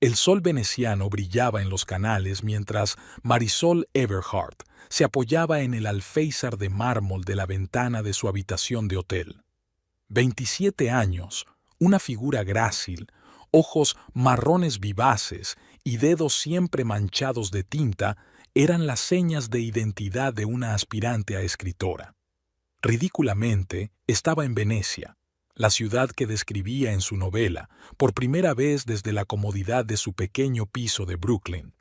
El sol veneciano brillaba en los canales mientras Marisol Everhart se apoyaba en el alféizar de mármol de la ventana de su habitación de hotel. 27 años, una figura grácil, ojos marrones vivaces y dedos siempre manchados de tinta eran las señas de identidad de una aspirante a escritora. Ridículamente, estaba en Venecia, la ciudad que describía en su novela, por primera vez desde la comodidad de su pequeño piso de Brooklyn.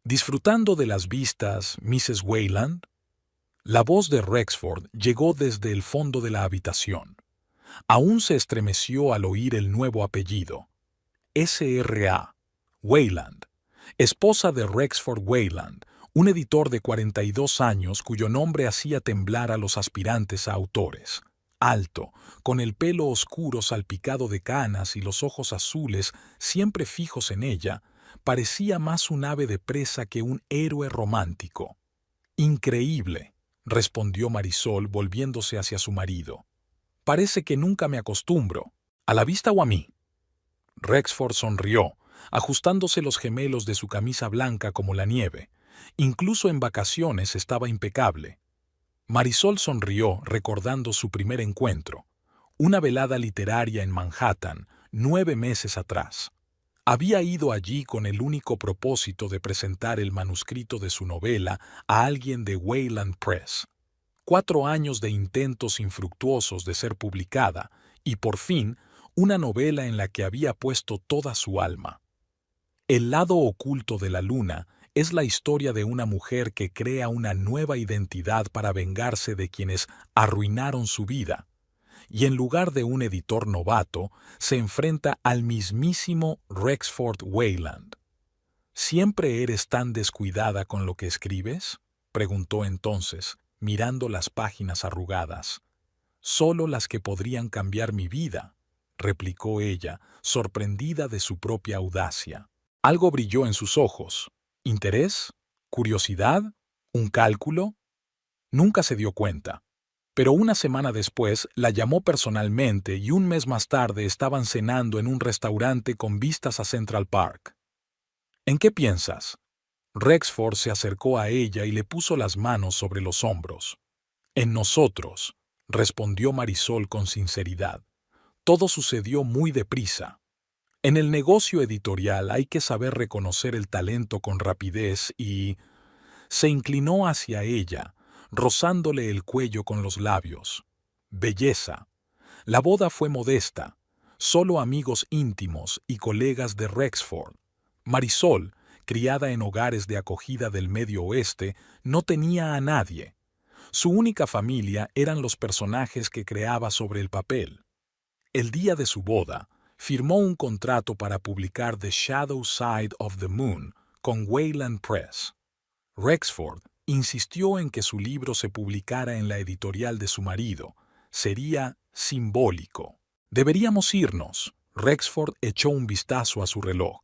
Disfrutando de las vistas, Mrs. Wayland. La voz de Rexford llegó desde el fondo de la habitación. Aún se estremeció al oír el nuevo apellido. S.R.A. Wayland, esposa de Rexford Wayland, un editor de 42 años cuyo nombre hacía temblar a los aspirantes a autores. Alto, con el pelo oscuro salpicado de canas y los ojos azules siempre fijos en ella, parecía más un ave de presa que un héroe romántico. «Increíble», respondió Marisol volviéndose hacia su marido. «Parece que nunca me acostumbro. ¿A la vista o a mí?» Rexford sonrió, ajustándose los gemelos de su camisa blanca como la nieve. Incluso en vacaciones estaba impecable. Marisol sonrió recordando su primer encuentro, una velada literaria en Manhattan, 9 meses atrás. Había ido allí con el único propósito de presentar el manuscrito de su novela a alguien de Wayland Press. 4 años de intentos infructuosos de ser publicada y, por fin, una novela en la que había puesto toda su alma. El lado oculto de la luna es la historia de una mujer que crea una nueva identidad para vengarse de quienes arruinaron su vida, y en lugar de un editor novato, se enfrenta al mismísimo Rexford Wayland. ¿Siempre eres tan descuidada con lo que escribes?, preguntó entonces, mirando las páginas arrugadas. «Solo las que podrían cambiar mi vida», replicó ella, sorprendida de su propia audacia. Algo brilló en sus ojos. ¿Interés? ¿Curiosidad? ¿Un cálculo? Nunca se dio cuenta. Pero una semana después la llamó personalmente y un mes más tarde estaban cenando en un restaurante con vistas a Central Park. «¿En qué piensas?» Rexford se acercó a ella y le puso las manos sobre los hombros. «En nosotros», respondió Marisol con sinceridad. «Todo sucedió muy deprisa. En el negocio editorial hay que saber reconocer el talento con rapidez y...» Se inclinó hacia ella, rozándole el cuello con los labios. «Belleza. La boda fue modesta, solo amigos íntimos y colegas de Rexford. Marisol, criada en hogares de acogida del Medio Oeste, no tenía a nadie. Su única familia eran los personajes que creaba sobre el papel. El día de su boda, firmó un contrato para publicar The Shadow Side of the Moon con Wayland Press. Rexford insistió en que su libro se publicara en la editorial de su marido. Sería simbólico. «Deberíamos irnos». Rexford echó un vistazo a su reloj.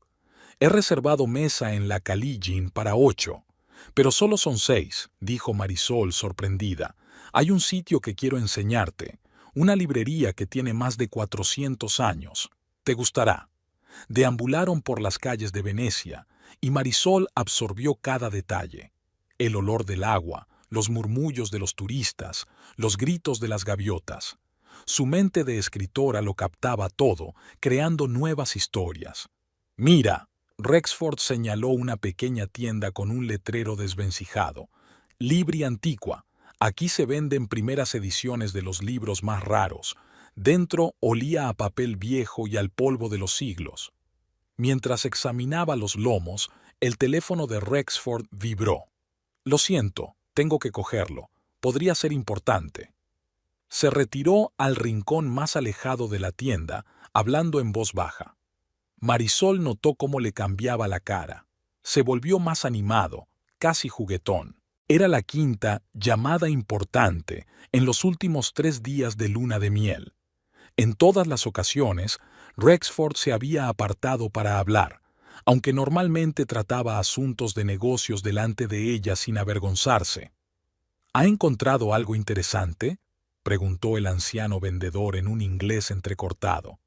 «He reservado mesa en la Caligin para 8. Pero solo son 6, dijo Marisol sorprendida. «Hay un sitio que quiero enseñarte, una librería que tiene más de 400 años. Te gustará». Deambularon por las calles de Venecia, y Marisol absorbió cada detalle. El olor del agua, los murmullos de los turistas, los gritos de las gaviotas. Su mente de escritora lo captaba todo, creando nuevas historias. «Mira», Rexford señaló una pequeña tienda con un letrero desvencijado. «Libri Antiqua. Aquí se venden primeras ediciones de los libros más raros». Dentro olía a papel viejo y al polvo de los siglos. Mientras examinaba los lomos, el teléfono de Rexford vibró. «Lo siento, tengo que cogerlo. Podría ser importante». Se retiró al rincón más alejado de la tienda, hablando en voz baja. Marisol notó cómo le cambiaba la cara. Se volvió más animado, casi juguetón. Era la quinta llamada importante en los últimos 3 días de luna de miel. En todas las ocasiones, Rexford se había apartado para hablar, aunque normalmente trataba asuntos de negocios delante de ella sin avergonzarse. «¿Ha encontrado algo interesante?», preguntó el anciano vendedor en un inglés entrecortado.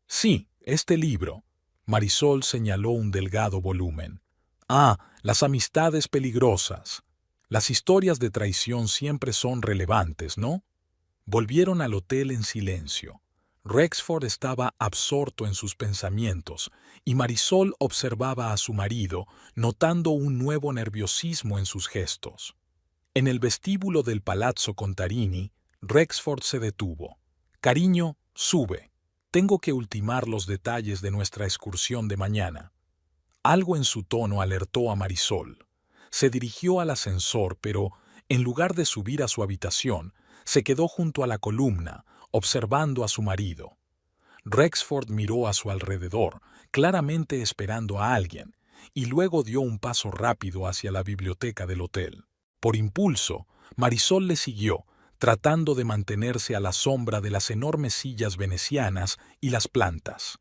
«Sí, este libro». Marisol señaló un delgado volumen. Ah, las amistades peligrosas. Las historias de traición siempre son relevantes, ¿no? Volvieron al hotel en silencio. Rexford estaba absorto en sus pensamientos y Marisol observaba a su marido, notando un nuevo nerviosismo en sus gestos. En el vestíbulo del Palazzo Contarini, Rexford se detuvo. «Cariño, sube. Tengo que ultimar los detalles de nuestra excursión de mañana». Algo en su tono alertó a Marisol. Se dirigió al ascensor, pero, en lugar de subir a su habitación, se quedó junto a la columna, observando a su marido. Rexford miró a su alrededor, claramente esperando a alguien, y luego dio un paso rápido hacia la biblioteca del hotel. Por impulso, Marisol le siguió, tratando de mantenerse a la sombra de las enormes sillas venecianas y las plantas.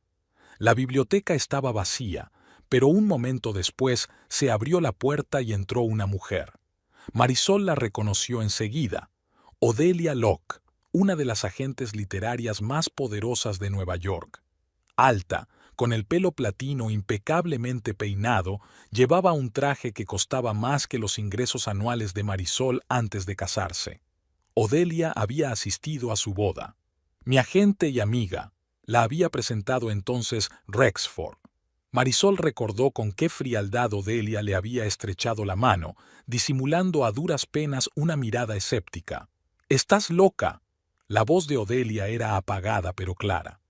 La biblioteca estaba vacía, pero un momento después se abrió la puerta y entró una mujer. Marisol la reconoció enseguida. Odelia Locke, una de las agentes literarias más poderosas de Nueva York. Alta, con el pelo platino impecablemente peinado, llevaba un traje que costaba más que los ingresos anuales de Marisol antes de casarse. Odelia había asistido a su boda. «Mi agente y amiga», la había presentado entonces Rexford. Marisol recordó con qué frialdad Odelia le había estrechado la mano, disimulando a duras penas una mirada escéptica. «¿Estás loca?». La voz de Odelia era apagada pero clara.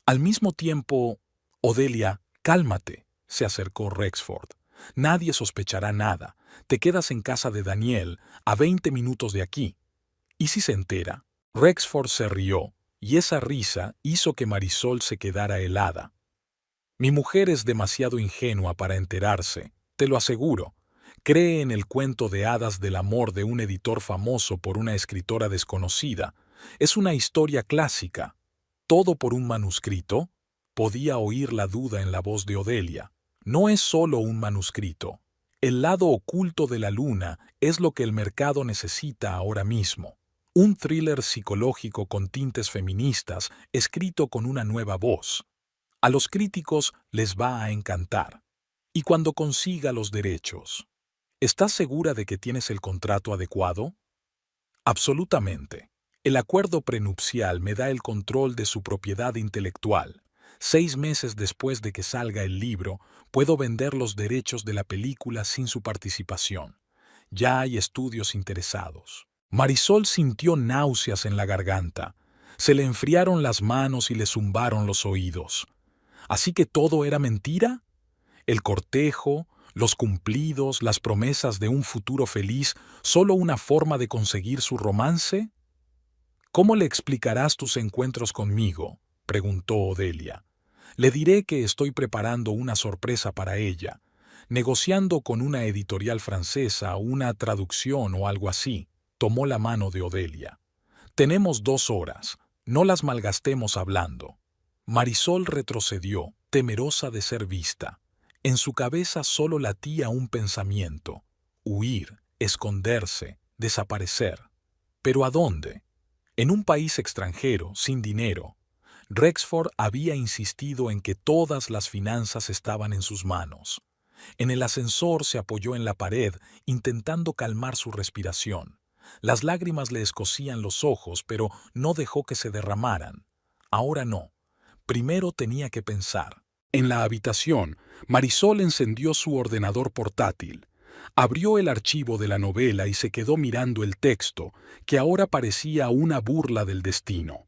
Al mismo tiempo, «Odelia, cálmate», se acercó Rexford. «Nadie sospechará nada. Te quedas en casa de Daniel, a 20 minutos de aquí». «¿Y si se entera?». Rexford se rió, y esa risa hizo que Marisol se quedara helada. «Mi mujer es demasiado ingenua para enterarse, te lo aseguro. Cree en el cuento de hadas del amor de un editor famoso por una escritora desconocida. Es una historia clásica. ¿Todo por un manuscrito?». Podía oír la duda en la voz de Odelia. «No es solo un manuscrito. El lado oculto de la luna es lo que el mercado necesita ahora mismo. Un thriller psicológico con tintes feministas, escrito con una nueva voz. A los críticos les va a encantar. Y cuando consiga los derechos». «¿Estás segura de que tienes el contrato adecuado?». «Absolutamente. El acuerdo prenupcial me da el control de su propiedad intelectual. 6 meses después de que salga el libro, puedo vender los derechos de la película sin su participación. Ya hay estudios interesados». Marisol sintió náuseas en la garganta. Se le enfriaron las manos y le zumbaron los oídos. ¿Así que todo era mentira? ¿El cortejo, los cumplidos, las promesas de un futuro feliz, solo una forma de conseguir su romance? «¿Cómo le explicarás tus encuentros conmigo?», preguntó Odelia. «Le diré que estoy preparando una sorpresa para ella, negociando con una editorial francesa una traducción o algo así». Tomó la mano de Odelia. «Tenemos 2 horas, no las malgastemos hablando». Marisol retrocedió, temerosa de ser vista. En su cabeza solo latía un pensamiento: huir, esconderse, desaparecer. ¿Pero a dónde? En un país extranjero, sin dinero. Rexford había insistido en que todas las finanzas estaban en sus manos. En el ascensor se apoyó en la pared, intentando calmar su respiración. Las lágrimas le escocían los ojos, pero no dejó que se derramaran. Ahora no. Primero tenía que pensar. En la habitación, Marisol encendió su ordenador portátil. Abrió el archivo de la novela y se quedó mirando el texto, que ahora parecía una burla del destino.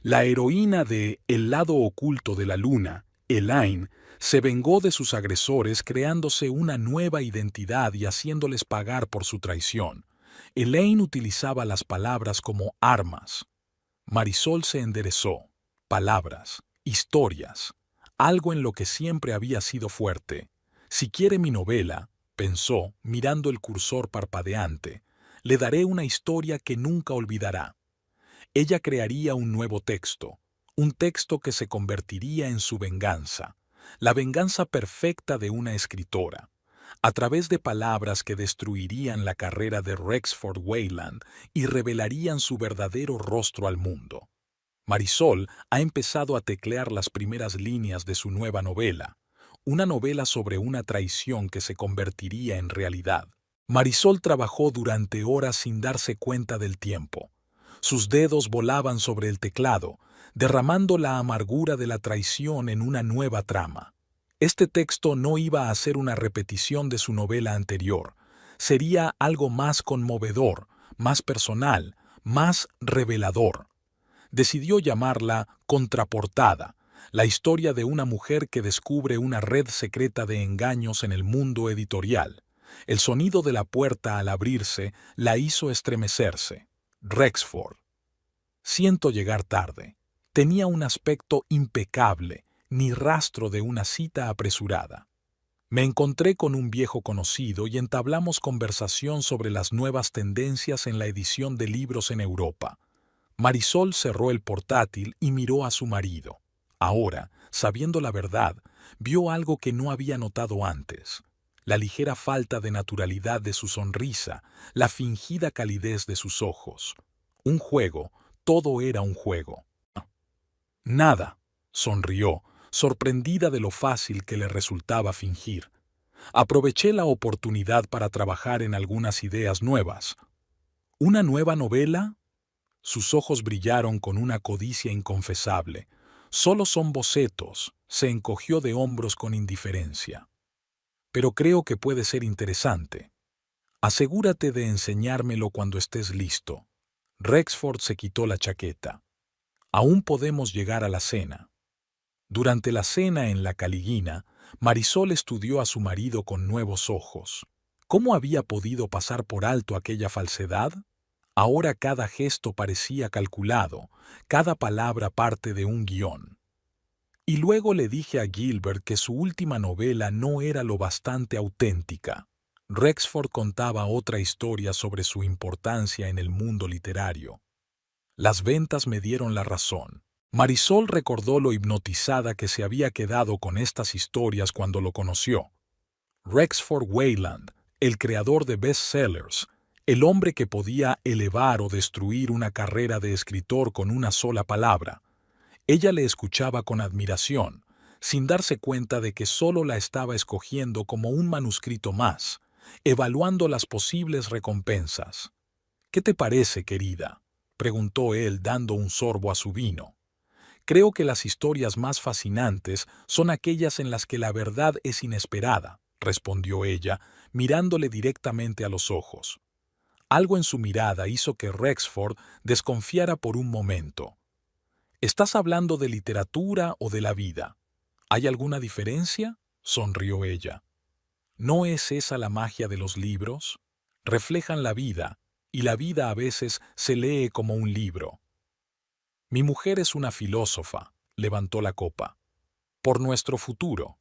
La heroína de El lado oculto de la luna, Elaine, se vengó de sus agresores creándose una nueva identidad y haciéndoles pagar por su traición. Elaine utilizaba las palabras como armas. Marisol se enderezó. Palabras, historias, algo en lo que siempre había sido fuerte. «Si quiere mi novela», pensó, mirando el cursor parpadeante, «le daré una historia que nunca olvidará». Ella crearía un nuevo texto, un texto que se convertiría en su venganza, la venganza perfecta de una escritora, a través de palabras que destruirían la carrera de Rexford Wayland y revelarían su verdadero rostro al mundo. Marisol ha empezado a teclear las primeras líneas de su nueva novela. una novela sobre una traición que se convertiría en realidad. Marisol trabajó durante horas sin darse cuenta del tiempo. Sus dedos volaban sobre el teclado, derramando la amargura de la traición en una nueva trama. Este texto no iba a ser una repetición de su novela anterior. Sería algo más conmovedor, más personal, más revelador. Decidió llamarla Contraportada, la historia de una mujer que descubre una red secreta de engaños en el mundo editorial. El sonido de la puerta al abrirse la hizo estremecerse. Rexford. Siento llegar tarde. Tenía un aspecto impecable, ni rastro de una cita apresurada. Me encontré con un viejo conocido y entablamos conversación sobre las nuevas tendencias en la edición de libros en Europa. Marisol cerró el portátil y miró a su marido. Ahora, sabiendo la verdad, vio algo que no había notado antes. La ligera falta de naturalidad de su sonrisa, la fingida calidez de sus ojos. Un juego, todo era un juego. Nada, sonrió, sorprendida de lo fácil que le resultaba fingir. Aproveché la oportunidad para trabajar en algunas ideas nuevas. ¿Una nueva novela? Sus ojos brillaron con una codicia inconfesable. Solo son bocetos, se encogió de hombros con indiferencia. Pero creo que puede ser interesante. Asegúrate de enseñármelo cuando estés listo. Rexford se quitó la chaqueta. Aún podemos llegar a la cena. Durante la cena en la Caligina, Marisol estudió a su marido con nuevos ojos. ¿Cómo había podido pasar por alto aquella falsedad? Ahora cada gesto parecía calculado, cada palabra parte de un guión. Y luego le dije a Gilbert que su última novela no era lo bastante auténtica. Rexford contaba otra historia sobre su importancia en el mundo literario. Las ventas me dieron la razón. Marisol recordó lo hipnotizada que se había quedado con estas historias cuando lo conoció. Rexford Wayland, el creador de bestsellers, el hombre que podía elevar o destruir una carrera de escritor con una sola palabra. Ella le escuchaba con admiración, sin darse cuenta de que solo la estaba escogiendo como un manuscrito más, evaluando las posibles recompensas. «¿Qué te parece, querida?», preguntó él dando un sorbo a su vino. «Creo que las historias más fascinantes son aquellas en las que la verdad es inesperada», respondió ella, mirándole directamente a los ojos. Algo en su mirada hizo que Rexford desconfiara por un momento. «¿Estás hablando de literatura o de la vida? ¿Hay alguna diferencia?», sonrió ella. «¿No es esa la magia de los libros? Reflejan la vida, y la vida a veces se lee como un libro». «Mi mujer es una filósofa», levantó la copa. «Por nuestro futuro».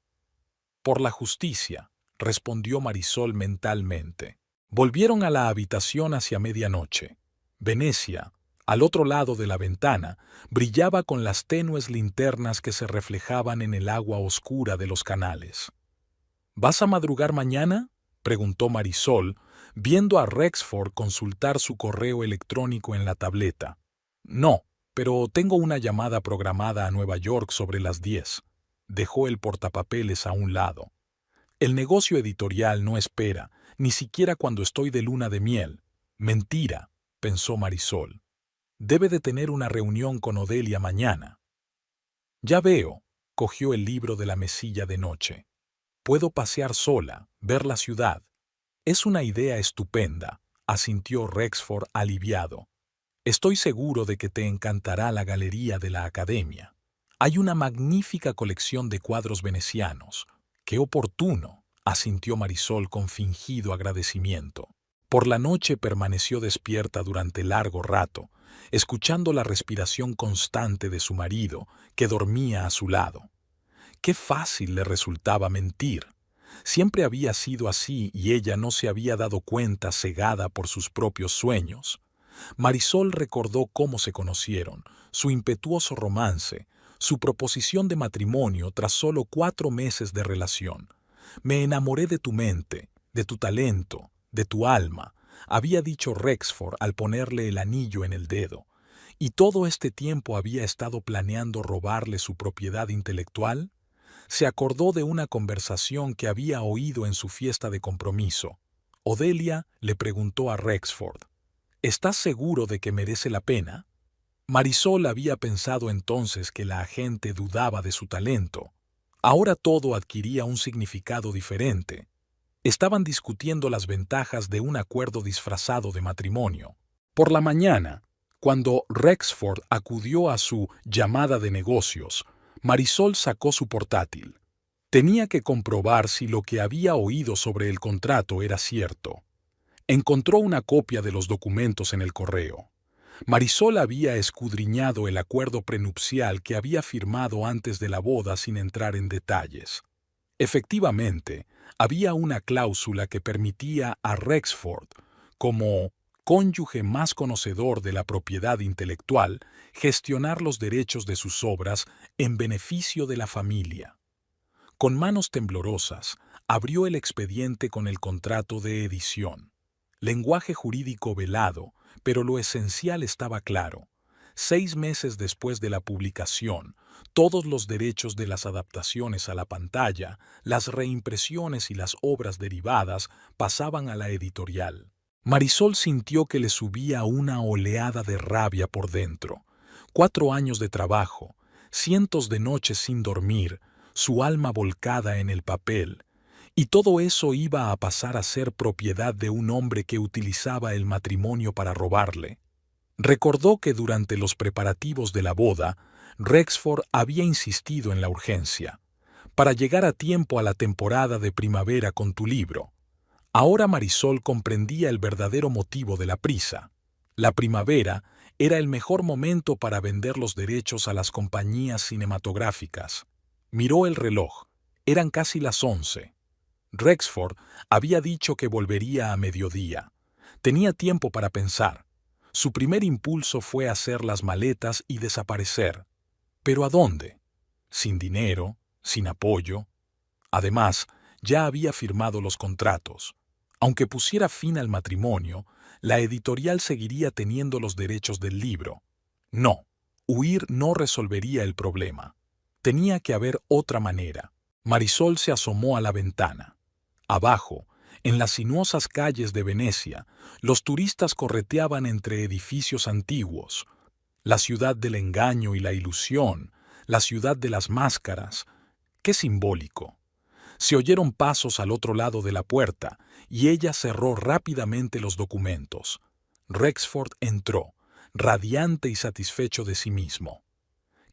«Por la justicia», respondió Marisol mentalmente. Volvieron a la habitación hacia medianoche. Venecia, al otro lado de la ventana, brillaba con las tenues linternas que se reflejaban en el agua oscura de los canales. «¿Vas a madrugar mañana?», preguntó Marisol, viendo a Rexford consultar su correo electrónico en la tableta. «No, pero tengo una llamada programada a Nueva York sobre las 10. Dejó el portapapeles a un lado. «El negocio editorial no espera, ni siquiera cuando estoy de luna de miel». «Mentira», pensó Marisol. «Debe de tener una reunión con Odelia mañana». «Ya veo», cogió el libro de la mesilla de noche. «Puedo pasear sola, ver la ciudad». «Es una idea estupenda», asintió Rexford aliviado. «Estoy seguro de que te encantará la galería de la Academia. Hay una magnífica colección de cuadros venecianos». «Qué oportuno», asintió Marisol con fingido agradecimiento. Por la noche permaneció despierta durante largo rato, escuchando la respiración constante de su marido, que dormía a su lado. Qué fácil le resultaba mentir. Siempre había sido así y ella no se había dado cuenta, cegada por sus propios sueños. Marisol recordó cómo se conocieron, su impetuoso romance, su proposición de matrimonio tras solo 4 meses de relación. «Me enamoré de tu mente, de tu talento, de tu alma», había dicho Rexford al ponerle el anillo en el dedo. ¿Y todo este tiempo había estado planeando robarle su propiedad intelectual? Se acordó de una conversación que había oído en su fiesta de compromiso. Odelia le preguntó a Rexford, ¿estás seguro de que merece la pena? Marisol había pensado entonces que la agente dudaba de su talento. Ahora todo adquiría un significado diferente. Estaban discutiendo las ventajas de un acuerdo disfrazado de matrimonio. Por la mañana, cuando Rexford acudió a su llamada de negocios, Marisol sacó su portátil. Tenía que comprobar si lo que había oído sobre el contrato era cierto. Encontró una copia de los documentos en el correo. Marisol había escudriñado el acuerdo prenupcial que había firmado antes de la boda sin entrar en detalles. Efectivamente, había una cláusula que permitía a Rexford, como cónyuge más conocedor de la propiedad intelectual, gestionar los derechos de sus obras en beneficio de la familia. Con manos temblorosas, abrió el expediente con el contrato de edición. Lenguaje jurídico velado, pero lo esencial estaba claro. 6 meses después de la publicación, todos los derechos de las adaptaciones a la pantalla, las reimpresiones y las obras derivadas pasaban a la editorial. Marisol sintió que le subía una oleada de rabia por dentro. 4 años de trabajo, cientos de noches sin dormir, su alma volcada en el papel, y todo eso iba a pasar a ser propiedad de un hombre que utilizaba el matrimonio para robarle. Recordó que durante los preparativos de la boda, Rexford había insistido en la urgencia, para llegar a tiempo a la temporada de primavera con tu libro. Ahora Marisol comprendía el verdadero motivo de la prisa. La primavera era el mejor momento para vender los derechos a las compañías cinematográficas. Miró el reloj. Eran casi las 11. Rexford había dicho que volvería a mediodía. Tenía tiempo para pensar. Su primer impulso fue hacer las maletas y desaparecer. ¿Pero a dónde? Sin dinero, sin apoyo. Además, ya había firmado los contratos. Aunque pusiera fin al matrimonio, la editorial seguiría teniendo los derechos del libro. No, huir no resolvería el problema. Tenía que haber otra manera. Marisol se asomó a la ventana. Abajo, en las sinuosas calles de Venecia, los turistas correteaban entre edificios antiguos. La ciudad del engaño y la ilusión, la ciudad de las máscaras. ¡Qué simbólico! Se oyeron pasos al otro lado de la puerta y ella cerró rápidamente los documentos. Rexford entró, radiante y satisfecho de sí mismo.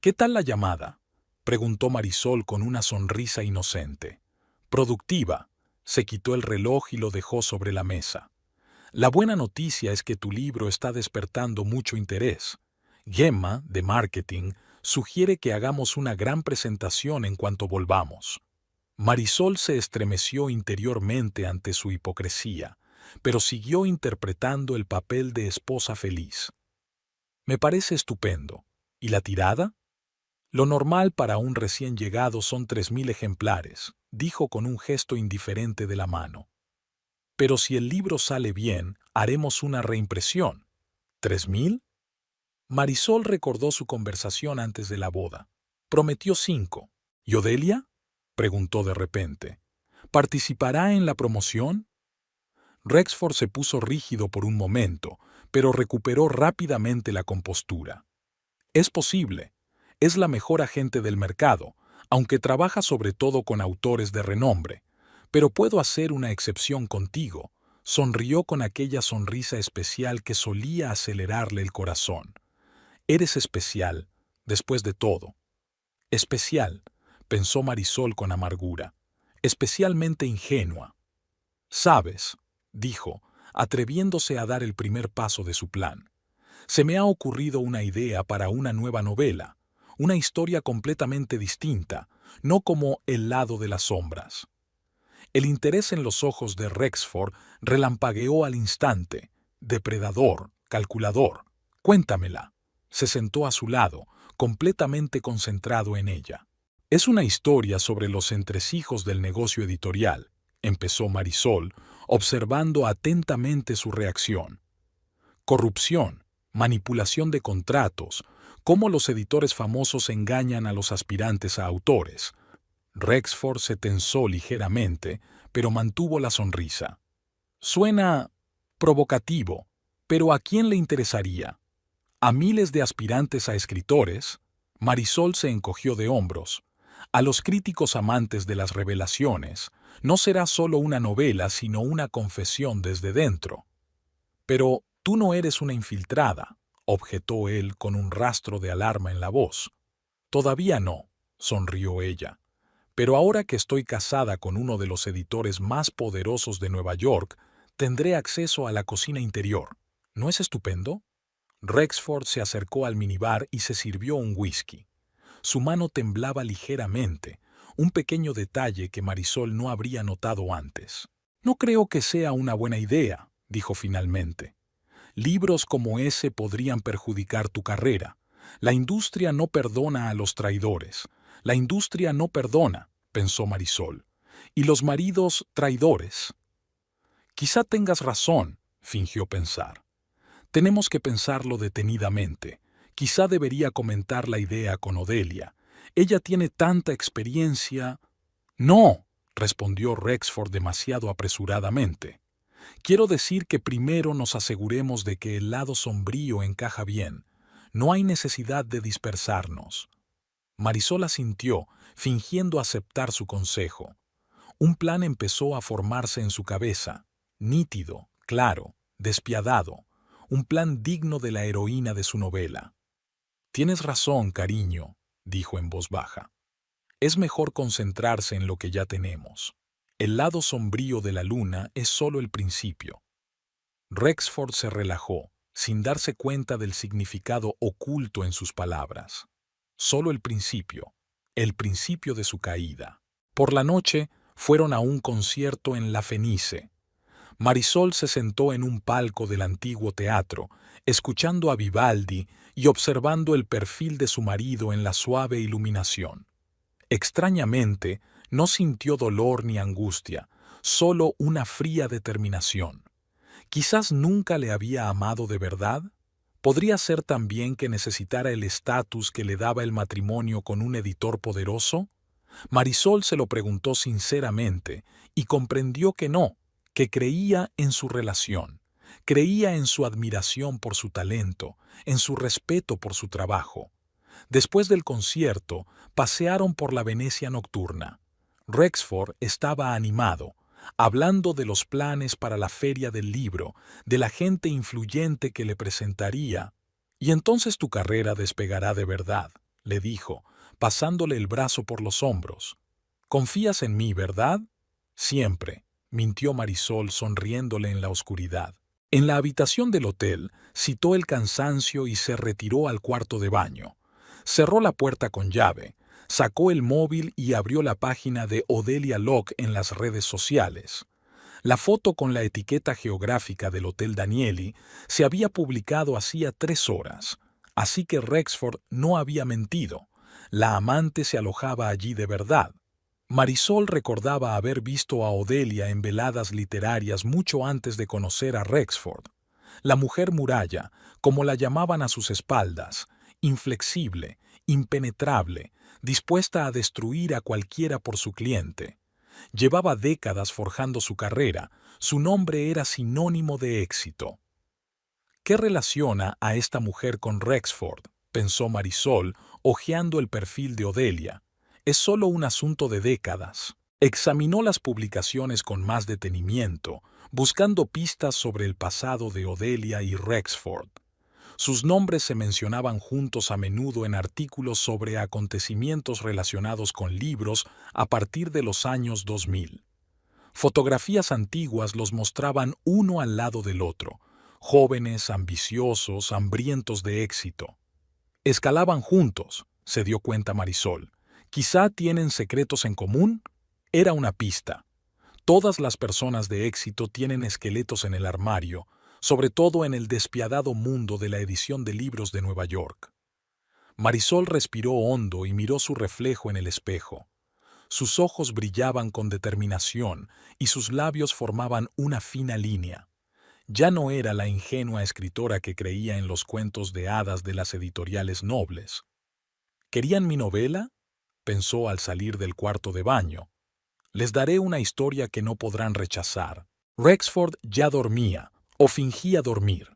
¿Qué tal la llamada?, preguntó Marisol con una sonrisa inocente. Productiva. Se quitó el reloj y lo dejó sobre la mesa. La buena noticia es que tu libro está despertando mucho interés. Gemma, de marketing, sugiere que hagamos una gran presentación en cuanto volvamos. Marisol se estremeció interiormente ante su hipocresía, pero siguió interpretando el papel de esposa feliz. Me parece estupendo. ¿Y la tirada? Lo normal para un recién llegado son 3.000 ejemplares, dijo con un gesto indiferente de la mano. Pero si el libro sale bien, haremos una reimpresión. ¿3.000? Marisol recordó su conversación antes de la boda. Prometió 5. ¿Y Odelia?, preguntó de repente. ¿Participará en la promoción? Rexford se puso rígido por un momento, pero recuperó rápidamente la compostura. Es posible. Es la mejor agente del mercado, aunque trabaja sobre todo con autores de renombre. Pero puedo hacer una excepción contigo. Sonrió con aquella sonrisa especial que solía acelerarle el corazón. Eres especial, después de todo. Especial, pensó Marisol con amargura. Especialmente ingenua. Sabes, dijo, atreviéndose a dar el primer paso de su plan. Se me ha ocurrido una idea para una nueva novela. Una historia completamente distinta, no como El lado de las sombras. El interés en los ojos de Rexford relampagueó al instante. Depredador, calculador. Cuéntamela. Se sentó a su lado, completamente concentrado en ella. Es una historia sobre los entresijos del negocio editorial, empezó Marisol, observando atentamente su reacción. Corrupción, manipulación de contratos, cómo los editores famosos engañan a los aspirantes a autores. Rexford se tensó ligeramente, pero mantuvo la sonrisa. Suena provocativo, pero ¿a quién le interesaría? A miles de aspirantes a escritores. Marisol se encogió de hombros. A los críticos amantes de las revelaciones, no será solo una novela, sino una confesión desde dentro. Pero tú no eres una infiltrada, objetó él con un rastro de alarma en la voz. Todavía no, sonrió ella. Pero ahora que estoy casada con uno de los editores más poderosos de Nueva York, tendré acceso a la cocina interior. ¿No es estupendo? Rexford se acercó al minibar y se sirvió un whisky. Su mano temblaba ligeramente, un pequeño detalle que Marisol no habría notado antes. No creo que sea una buena idea, dijo finalmente. Libros como ese podrían perjudicar tu carrera. La industria no perdona a los traidores. La industria no perdona, pensó Marisol. ¿Y los maridos traidores? Quizá tengas razón, fingió pensar. Tenemos que pensarlo detenidamente. Quizá debería comentar la idea con Odelia. Ella tiene tanta experiencia. No, respondió Rexford demasiado apresuradamente. Quiero decir que primero nos aseguremos de que el lado sombrío encaja bien. No hay necesidad de dispersarnos. Marisol asintió, fingiendo aceptar su consejo. Un plan empezó a formarse en su cabeza, nítido, claro, despiadado, un plan digno de la heroína de su novela. Tienes razón, cariño, dijo en voz baja. Es mejor concentrarse en lo que ya tenemos. El lado sombrío de la luna es solo el principio. Rexford se relajó, sin darse cuenta del significado oculto en sus palabras. Solo el principio de su caída. Por la noche fueron a un concierto en La Fenice. Marisol se sentó en un palco del antiguo teatro, escuchando a Vivaldi y observando el perfil de su marido en la suave iluminación. Extrañamente, no sintió dolor ni angustia, solo una fría determinación. Quizás nunca le había amado de verdad. ¿Podría ser también que necesitara el estatus que le daba el matrimonio con un editor poderoso? Marisol se lo preguntó sinceramente y comprendió que no, que creía en su relación, creía en su admiración por su talento, en su respeto por su trabajo. Después del concierto, pasearon por la Venecia nocturna. Rexford estaba animado, hablando de los planes para la feria del libro, de la gente influyente que le presentaría. Y entonces tu carrera despegará de verdad, le dijo, pasándole el brazo por los hombros. ¿Confías en mí, verdad? Siempre, mintió Marisol sonriéndole en la oscuridad. En la habitación del hotel, citó el cansancio y se retiró al cuarto de baño. Cerró la puerta con llave, sacó el móvil y abrió la página de Odelia Locke en las redes sociales. La foto con la etiqueta geográfica del Hotel Danieli se había publicado hacía 3 horas, así que Rexford no había mentido. La amante se alojaba allí de verdad. Marisol recordaba haber visto a Odelia en veladas literarias mucho antes de conocer a Rexford. La mujer muralla, como la llamaban a sus espaldas, inflexible, impenetrable, dispuesta a destruir a cualquiera por su cliente. Llevaba décadas forjando su carrera, su nombre era sinónimo de éxito. ¿Qué relaciona a esta mujer con Rexford?, pensó Marisol, hojeando el perfil de Odelia. Es solo un asunto de décadas. Examinó las publicaciones con más detenimiento, buscando pistas sobre el pasado de Odelia y Rexford. Sus nombres se mencionaban juntos a menudo en artículos sobre acontecimientos relacionados con libros a partir de los años 2000. Fotografías antiguas los mostraban uno al lado del otro, jóvenes, ambiciosos, hambrientos de éxito. Escalaban juntos, se dio cuenta Marisol. Quizá tienen secretos en común. Era una pista. Todas las personas de éxito tienen esqueletos en el armario, sobre todo en el despiadado mundo de la edición de libros de Nueva York. Marisol respiró hondo y miró su reflejo en el espejo. Sus ojos brillaban con determinación y sus labios formaban una fina línea. Ya no era la ingenua escritora que creía en los cuentos de hadas de las editoriales nobles. ¿Querían mi novela? pensó al salir del cuarto de baño. Les daré una historia que no podrán rechazar. Rexford ya dormía, o fingía dormir.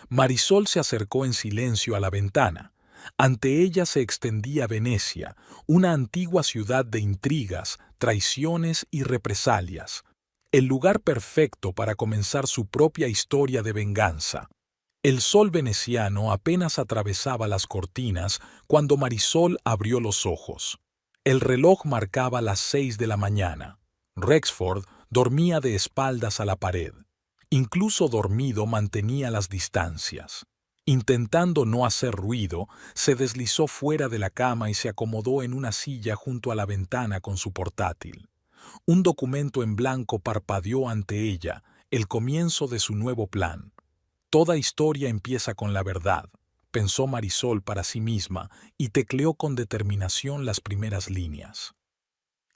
Marisol se acercó en silencio a la ventana. Ante ella se extendía Venecia, una antigua ciudad de intrigas, traiciones y represalias. El lugar perfecto para comenzar su propia historia de venganza. El sol veneciano apenas atravesaba las cortinas cuando Marisol abrió los ojos. El reloj marcaba las 6 de la mañana. Rexford dormía de espaldas a la pared. Incluso dormido mantenía las distancias. Intentando no hacer ruido, se deslizó fuera de la cama y se acomodó en una silla junto a la ventana con su portátil. Un documento en blanco parpadeó ante ella, el comienzo de su nuevo plan. Toda historia empieza con la verdad, pensó Marisol para sí misma y tecleó con determinación las primeras líneas.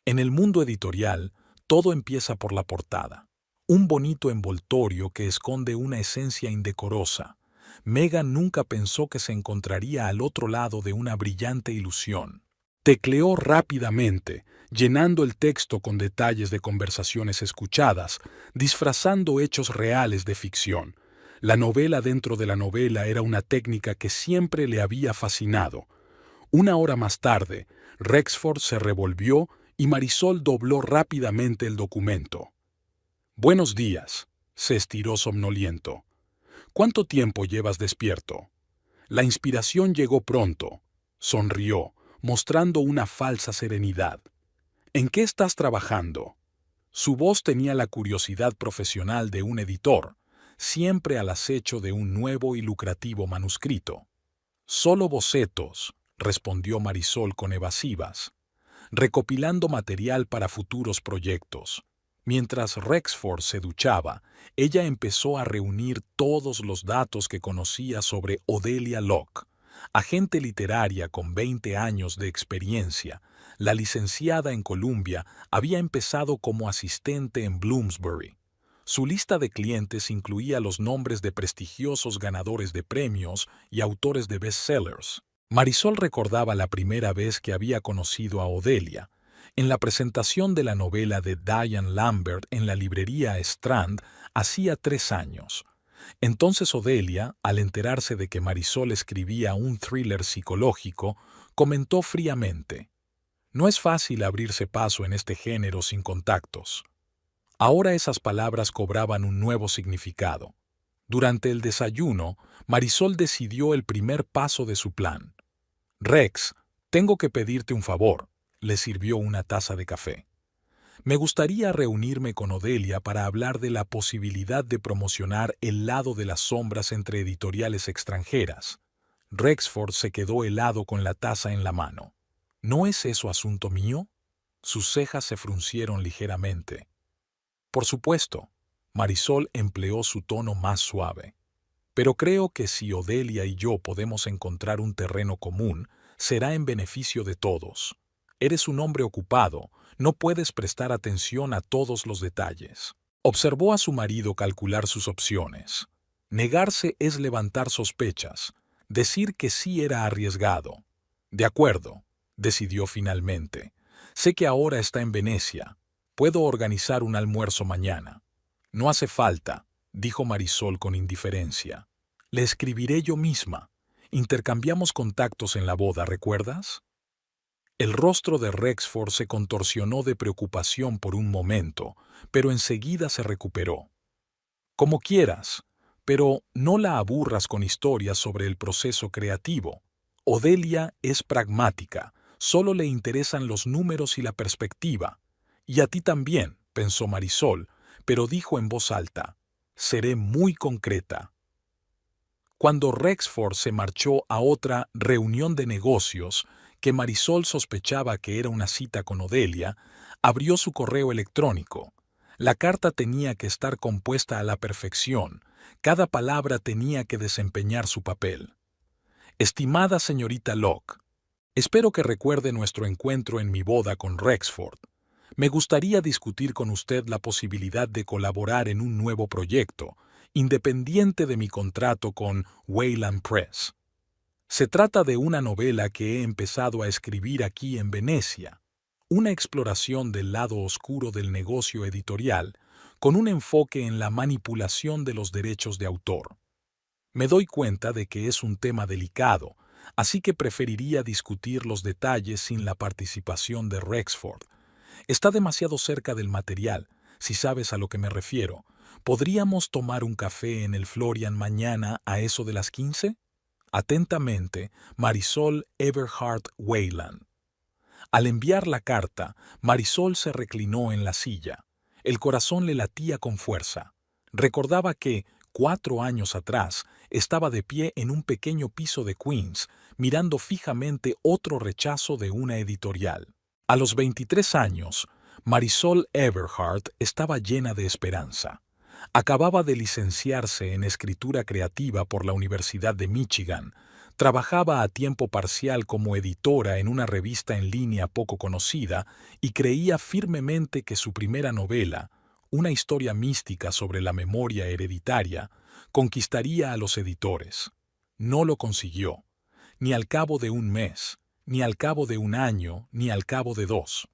En el mundo editorial, todo empieza por la portada. Un bonito envoltorio que esconde una esencia indecorosa. Megan nunca pensó que se encontraría al otro lado de una brillante ilusión. Tecleó rápidamente, llenando el texto con detalles de conversaciones escuchadas, disfrazando hechos reales de ficción. La novela dentro de la novela era una técnica que siempre le había fascinado. Una hora más tarde, Rexford se revolvió y Marisol dobló rápidamente el documento. «Buenos días», se estiró somnoliento. «¿Cuánto tiempo llevas despierto?» La inspiración llegó pronto. Sonrió, mostrando una falsa serenidad. «¿En qué estás trabajando?» Su voz tenía la curiosidad profesional de un editor, siempre al acecho de un nuevo y lucrativo manuscrito. «Solo bocetos», respondió Marisol con evasivas, recopilando material para futuros proyectos. Mientras Rexford se duchaba, ella empezó a reunir todos los datos que conocía sobre Odelia Locke, agente literaria con 20 años de experiencia. La licenciada en Columbia había empezado como asistente en Bloomsbury. Su lista de clientes incluía los nombres de prestigiosos ganadores de premios y autores de bestsellers. Marisol recordaba la primera vez que había conocido a Odelia, en la presentación de la novela de Diane Lambert en la librería Strand hacía 3 años. Entonces Odelia, al enterarse de que Marisol escribía un thriller psicológico, comentó fríamente: «No es fácil abrirse paso en este género sin contactos». Ahora esas palabras cobraban un nuevo significado. Durante el desayuno, Marisol decidió el primer paso de su plan. «Rex, tengo que pedirte un favor», le sirvió una taza de café. «Me gustaría reunirme con Odelia para hablar de la posibilidad de promocionar El lado de las sombras entre editoriales extranjeras». Rexford se quedó helado con la taza en la mano. «¿No es eso asunto mío?» Sus cejas se fruncieron ligeramente. «Por supuesto», Marisol empleó su tono más suave. «Pero creo que si Odelia y yo podemos encontrar un terreno común, será en beneficio de todos. Eres un hombre ocupado, no puedes prestar atención a todos los detalles». Observó a su marido calcular sus opciones. Negarse es levantar sospechas. Decir que sí era arriesgado. «De acuerdo», decidió finalmente. «Sé que ahora está en Venecia. Puedo organizar un almuerzo mañana». «No hace falta», dijo Marisol con indiferencia. «Le escribiré yo misma. Intercambiamos contactos en la boda, ¿recuerdas?» El rostro de Rexford se contorsionó de preocupación por un momento, pero enseguida se recuperó. «Como quieras, pero no la aburras con historias sobre el proceso creativo. Odelia es pragmática, solo le interesan los números y la perspectiva. Y a ti también», pensó Marisol, pero dijo en voz alta: «Seré muy concreta». Cuando Rexford se marchó a otra reunión de negocios, que Marisol sospechaba que era una cita con Odelia, abrió su correo electrónico. La carta tenía que estar compuesta a la perfección, cada palabra tenía que desempeñar su papel. «Estimada señorita Locke, espero que recuerde nuestro encuentro en mi boda con Rexford. Me gustaría discutir con usted la posibilidad de colaborar en un nuevo proyecto, independiente de mi contrato con Wayland Press. Se trata de una novela que he empezado a escribir aquí en Venecia, una exploración del lado oscuro del negocio editorial, con un enfoque en la manipulación de los derechos de autor. Me doy cuenta de que es un tema delicado, así que preferiría discutir los detalles sin la participación de Rexford. Está demasiado cerca del material, si sabes a lo que me refiero. ¿Podríamos tomar un café en el Florian mañana a eso de las 15? Atentamente, Marisol Everhart Weyland. Al enviar la carta, Marisol se reclinó en la silla. El corazón le latía con fuerza. Recordaba que, 4 años atrás, estaba de pie en un pequeño piso de Queens, mirando fijamente otro rechazo de una editorial. A los 23 años, Marisol Everhart estaba llena de esperanza. Acababa de licenciarse en escritura creativa por la Universidad de Michigan. Trabajaba a tiempo parcial como editora en una revista en línea poco conocida y creía firmemente que su primera novela, una historia mística sobre la memoria hereditaria, conquistaría a los editores. No lo consiguió, ni al cabo de un mes, ni al cabo de un año, ni al cabo de 2.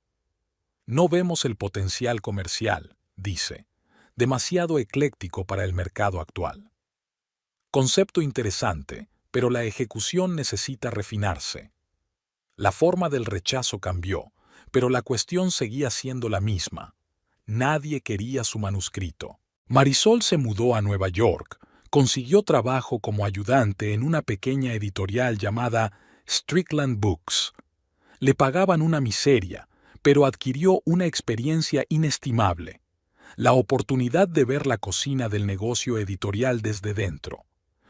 No vemos el potencial comercial, dice, demasiado ecléctico para el mercado actual. Concepto interesante, pero la ejecución necesita refinarse. La forma del rechazo cambió, pero la cuestión seguía siendo la misma. Nadie quería su manuscrito. Marisol se mudó a Nueva York, consiguió trabajo como ayudante en una pequeña editorial llamada Strickland Books. Le pagaban una miseria, pero adquirió una experiencia inestimable. La oportunidad de ver la cocina del negocio editorial desde dentro.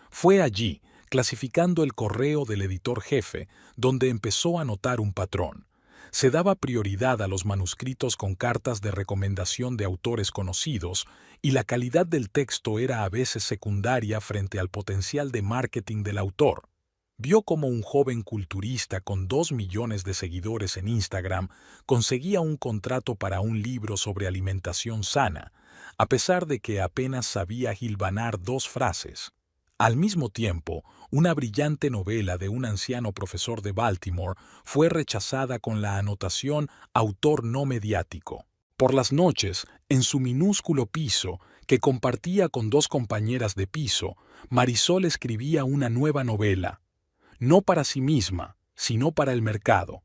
Fue allí, clasificando el correo del editor jefe, donde empezó a notar un patrón. Se daba prioridad a los manuscritos con cartas de recomendación de autores conocidos y la calidad del texto era a veces secundaria frente al potencial de marketing del autor. Vio cómo un joven culturista con 2 millones de seguidores en Instagram conseguía un contrato para un libro sobre alimentación sana, a pesar de que apenas sabía hilvanar 2 frases. Al mismo tiempo, una brillante novela de un anciano profesor de Baltimore fue rechazada con la anotación «autor no mediático». Por las noches, en su minúsculo piso, que compartía con 2 compañeras de piso, Marisol escribía una nueva novela. No para sí misma, sino para el mercado.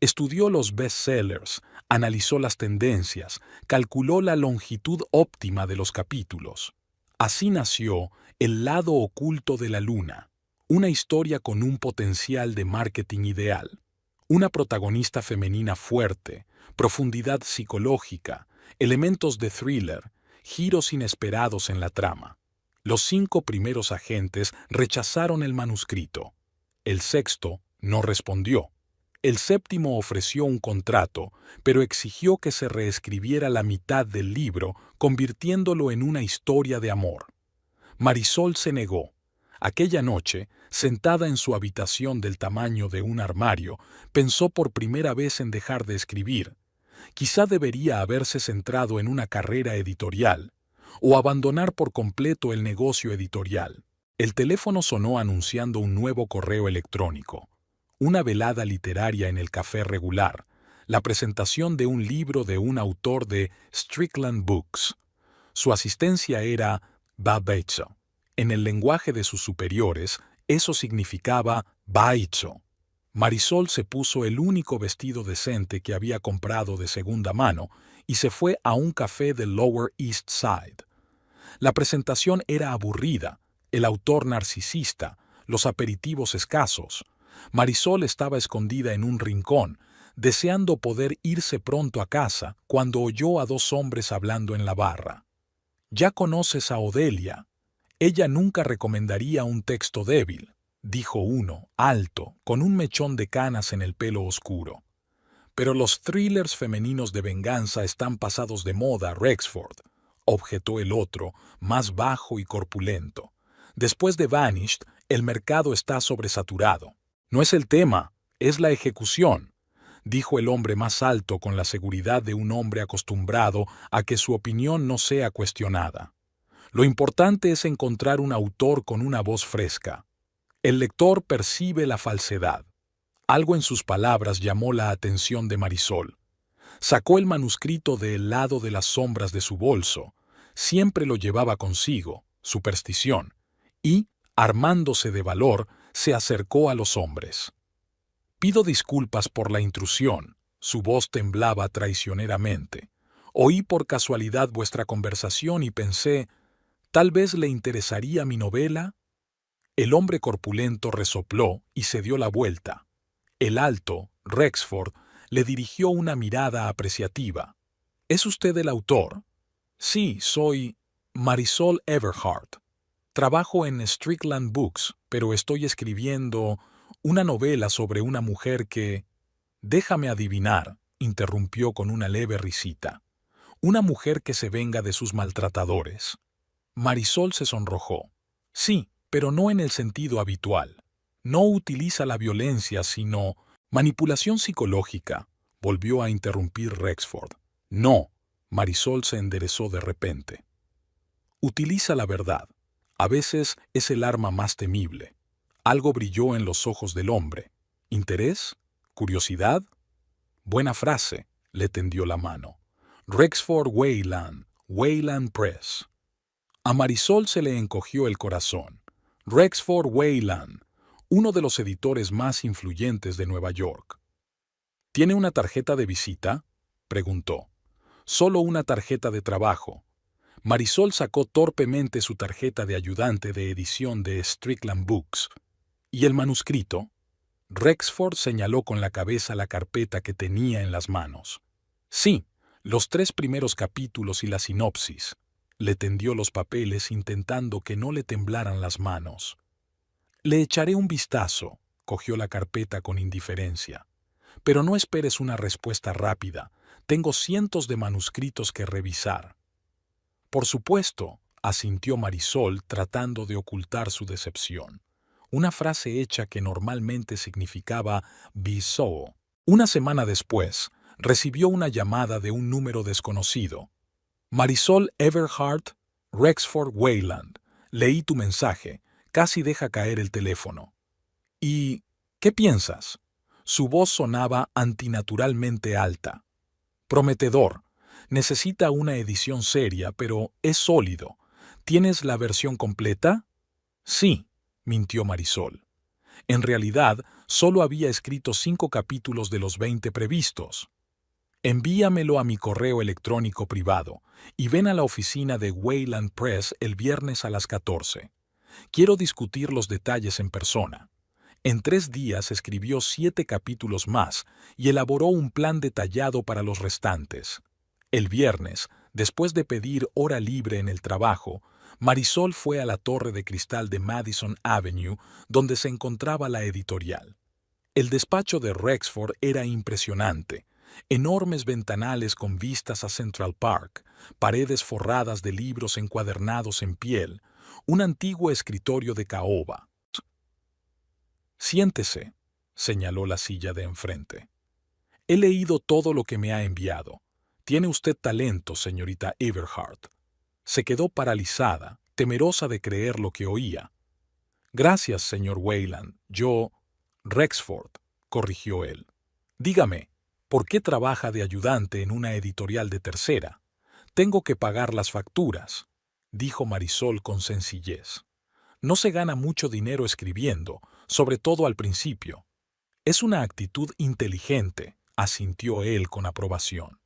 Estudió los bestsellers, analizó las tendencias, calculó la longitud óptima de los capítulos. Así nació El lado oculto de la luna, una historia con un potencial de marketing ideal. Una protagonista femenina fuerte, profundidad psicológica, elementos de thriller, giros inesperados en la trama. Los 5 primeros agentes rechazaron el manuscrito. El 6º no respondió. El 7º ofreció un contrato, pero exigió que se reescribiera la mitad del libro, convirtiéndolo en una historia de amor. Marisol se negó. Aquella noche, sentada en su habitación del tamaño de un armario, pensó por primera vez en dejar de escribir. Quizá debería haberse centrado en una carrera editorial, o abandonar por completo el negocio editorial. El teléfono sonó anunciando un nuevo correo electrónico, una velada literaria en el café regular, la presentación de un libro de un autor de Strickland Books. Su asistencia era Babetzo. En el lenguaje de sus superiores, eso significaba Baicho. Marisol se puso el único vestido decente que había comprado de segunda mano y se fue a un café del Lower East Side. La presentación era aburrida, el autor narcisista, los aperitivos escasos. Marisol estaba escondida en un rincón, deseando poder irse pronto a casa cuando oyó a 2 hombres hablando en la barra. «Ya conoces a Odelia. Ella nunca recomendaría un texto débil», dijo uno, alto, con un mechón de canas en el pelo oscuro. «Pero los thrillers femeninos de venganza están pasados de moda, Rexford», objetó el otro, más bajo y corpulento. «Después de Vanished, el mercado está sobresaturado. No es el tema, es la ejecución», dijo el hombre más alto con la seguridad de un hombre acostumbrado a que su opinión no sea cuestionada. «Lo importante es encontrar un autor con una voz fresca». El lector percibe la falsedad. Algo en sus palabras llamó la atención de Marisol. Sacó el manuscrito del lado de las sombras de su bolso. Siempre lo llevaba consigo, superstición, y, armándose de valor, se acercó a los hombres. Pido disculpas por la intrusión. Su voz temblaba traicioneramente. Oí por casualidad vuestra conversación y pensé, ¿tal vez le interesaría mi novela? El hombre corpulento resopló y se dio la vuelta. El alto, Rexford, le dirigió una mirada apreciativa. ¿Es usted el autor? Sí, soy Marisol Everhart. Trabajo en Strickland Books, pero estoy escribiendo una novela sobre una mujer que... Déjame adivinar, interrumpió con una leve risita. Una mujer que se venga de sus maltratadores. Marisol se sonrojó. Sí, pero no en el sentido habitual. No utiliza la violencia, sino manipulación psicológica, volvió a interrumpir Rexford. No, Marisol se enderezó de repente. Utiliza la verdad. A veces es el arma más temible. Algo brilló en los ojos del hombre. ¿Interés? ¿Curiosidad? Buena frase, le tendió la mano. Rexford Wayland, Wayland Press. A Marisol se le encogió el corazón. Rexford Wayland, uno de los editores más influyentes de Nueva York. ¿Tiene una tarjeta de visita?, preguntó. Solo una tarjeta de trabajo. Marisol sacó torpemente su tarjeta de ayudante de edición de Strickland Books. ¿Y el manuscrito? Rexford señaló con la cabeza la carpeta que tenía en las manos. Sí, los 3 primeros capítulos y la sinopsis. Le tendió los papeles intentando que no le temblaran las manos. Le echaré un vistazo, cogió la carpeta con indiferencia. Pero no esperes una respuesta rápida. Tengo cientos de manuscritos que revisar. Por supuesto, asintió Marisol tratando de ocultar su decepción. Una frase hecha que normalmente significaba be so. Una semana después, recibió una llamada de un número desconocido. Marisol Everhart, Rexford Wayland. Leí tu mensaje. Casi deja caer el teléfono. ¿Y qué piensas? Su voz sonaba antinaturalmente alta. Prometedor. Necesita una edición seria, pero es sólido. ¿Tienes la versión completa? Sí, mintió Marisol. En realidad, solo había escrito 5 capítulos de los 20 previstos. Envíamelo a mi correo electrónico privado y ven a la oficina de Wayland Press el viernes a las 14. Quiero discutir los detalles en persona. En 3 días escribió 7 capítulos más y elaboró un plan detallado para los restantes. El viernes, después de pedir hora libre en el trabajo, Marisol fue a la torre de cristal de Madison Avenue, donde se encontraba la editorial. El despacho de Rexford era impresionante. Enormes ventanales con vistas a Central Park, paredes forradas de libros encuadernados en piel, un antiguo escritorio de caoba. Siéntese, señaló la silla de enfrente. He leído todo lo que me ha enviado. Tiene usted talento, señorita Everhart. Se quedó paralizada, temerosa de creer lo que oía. Gracias, señor Wayland. Rexford, corrigió él. Dígame, ¿por qué trabaja de ayudante en una editorial de tercera? Tengo que pagar las facturas, dijo Marisol con sencillez. No se gana mucho dinero escribiendo, sobre todo al principio. Es una actitud inteligente, asintió él con aprobación.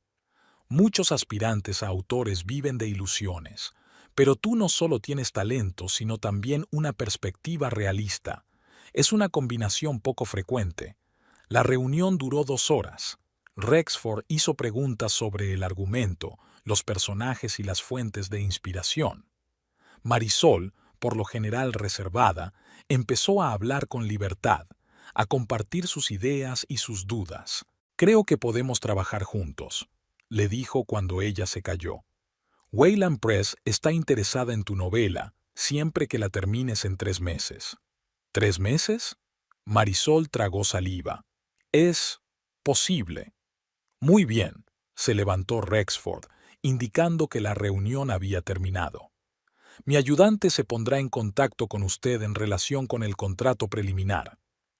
Muchos aspirantes a autores viven de ilusiones, pero tú no solo tienes talento, sino también una perspectiva realista. Es una combinación poco frecuente. La reunión duró 2 horas. Rexford hizo preguntas sobre el argumento, los personajes y las fuentes de inspiración. Marisol, por lo general reservada, empezó a hablar con libertad, a compartir sus ideas y sus dudas. Creo que podemos trabajar juntos, le dijo cuando ella se calló. Wayland Press está interesada en tu novela, siempre que la termines en 3 meses. ¿3 meses? Marisol tragó saliva. Es posible. Muy bien, se levantó Rexford, indicando que la reunión había terminado. Mi ayudante se pondrá en contacto con usted en relación con el contrato preliminar.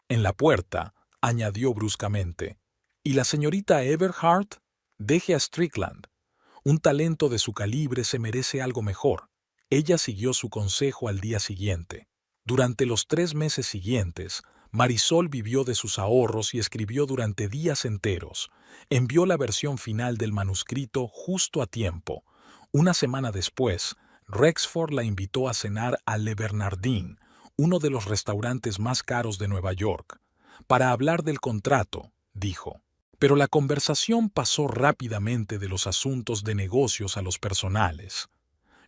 En la puerta, añadió bruscamente. ¿Y la señorita Everhart? Deje a Strickland. Un talento de su calibre se merece algo mejor. Ella siguió su consejo al día siguiente. Durante los 3 meses siguientes, Marisol vivió de sus ahorros y escribió durante días enteros. Envió la versión final del manuscrito justo a tiempo. Una semana después, Rexford la invitó a cenar a Le Bernardin, uno de los restaurantes más caros de Nueva York. Para hablar del contrato, dijo. Pero la conversación pasó rápidamente de los asuntos de negocios a los personales.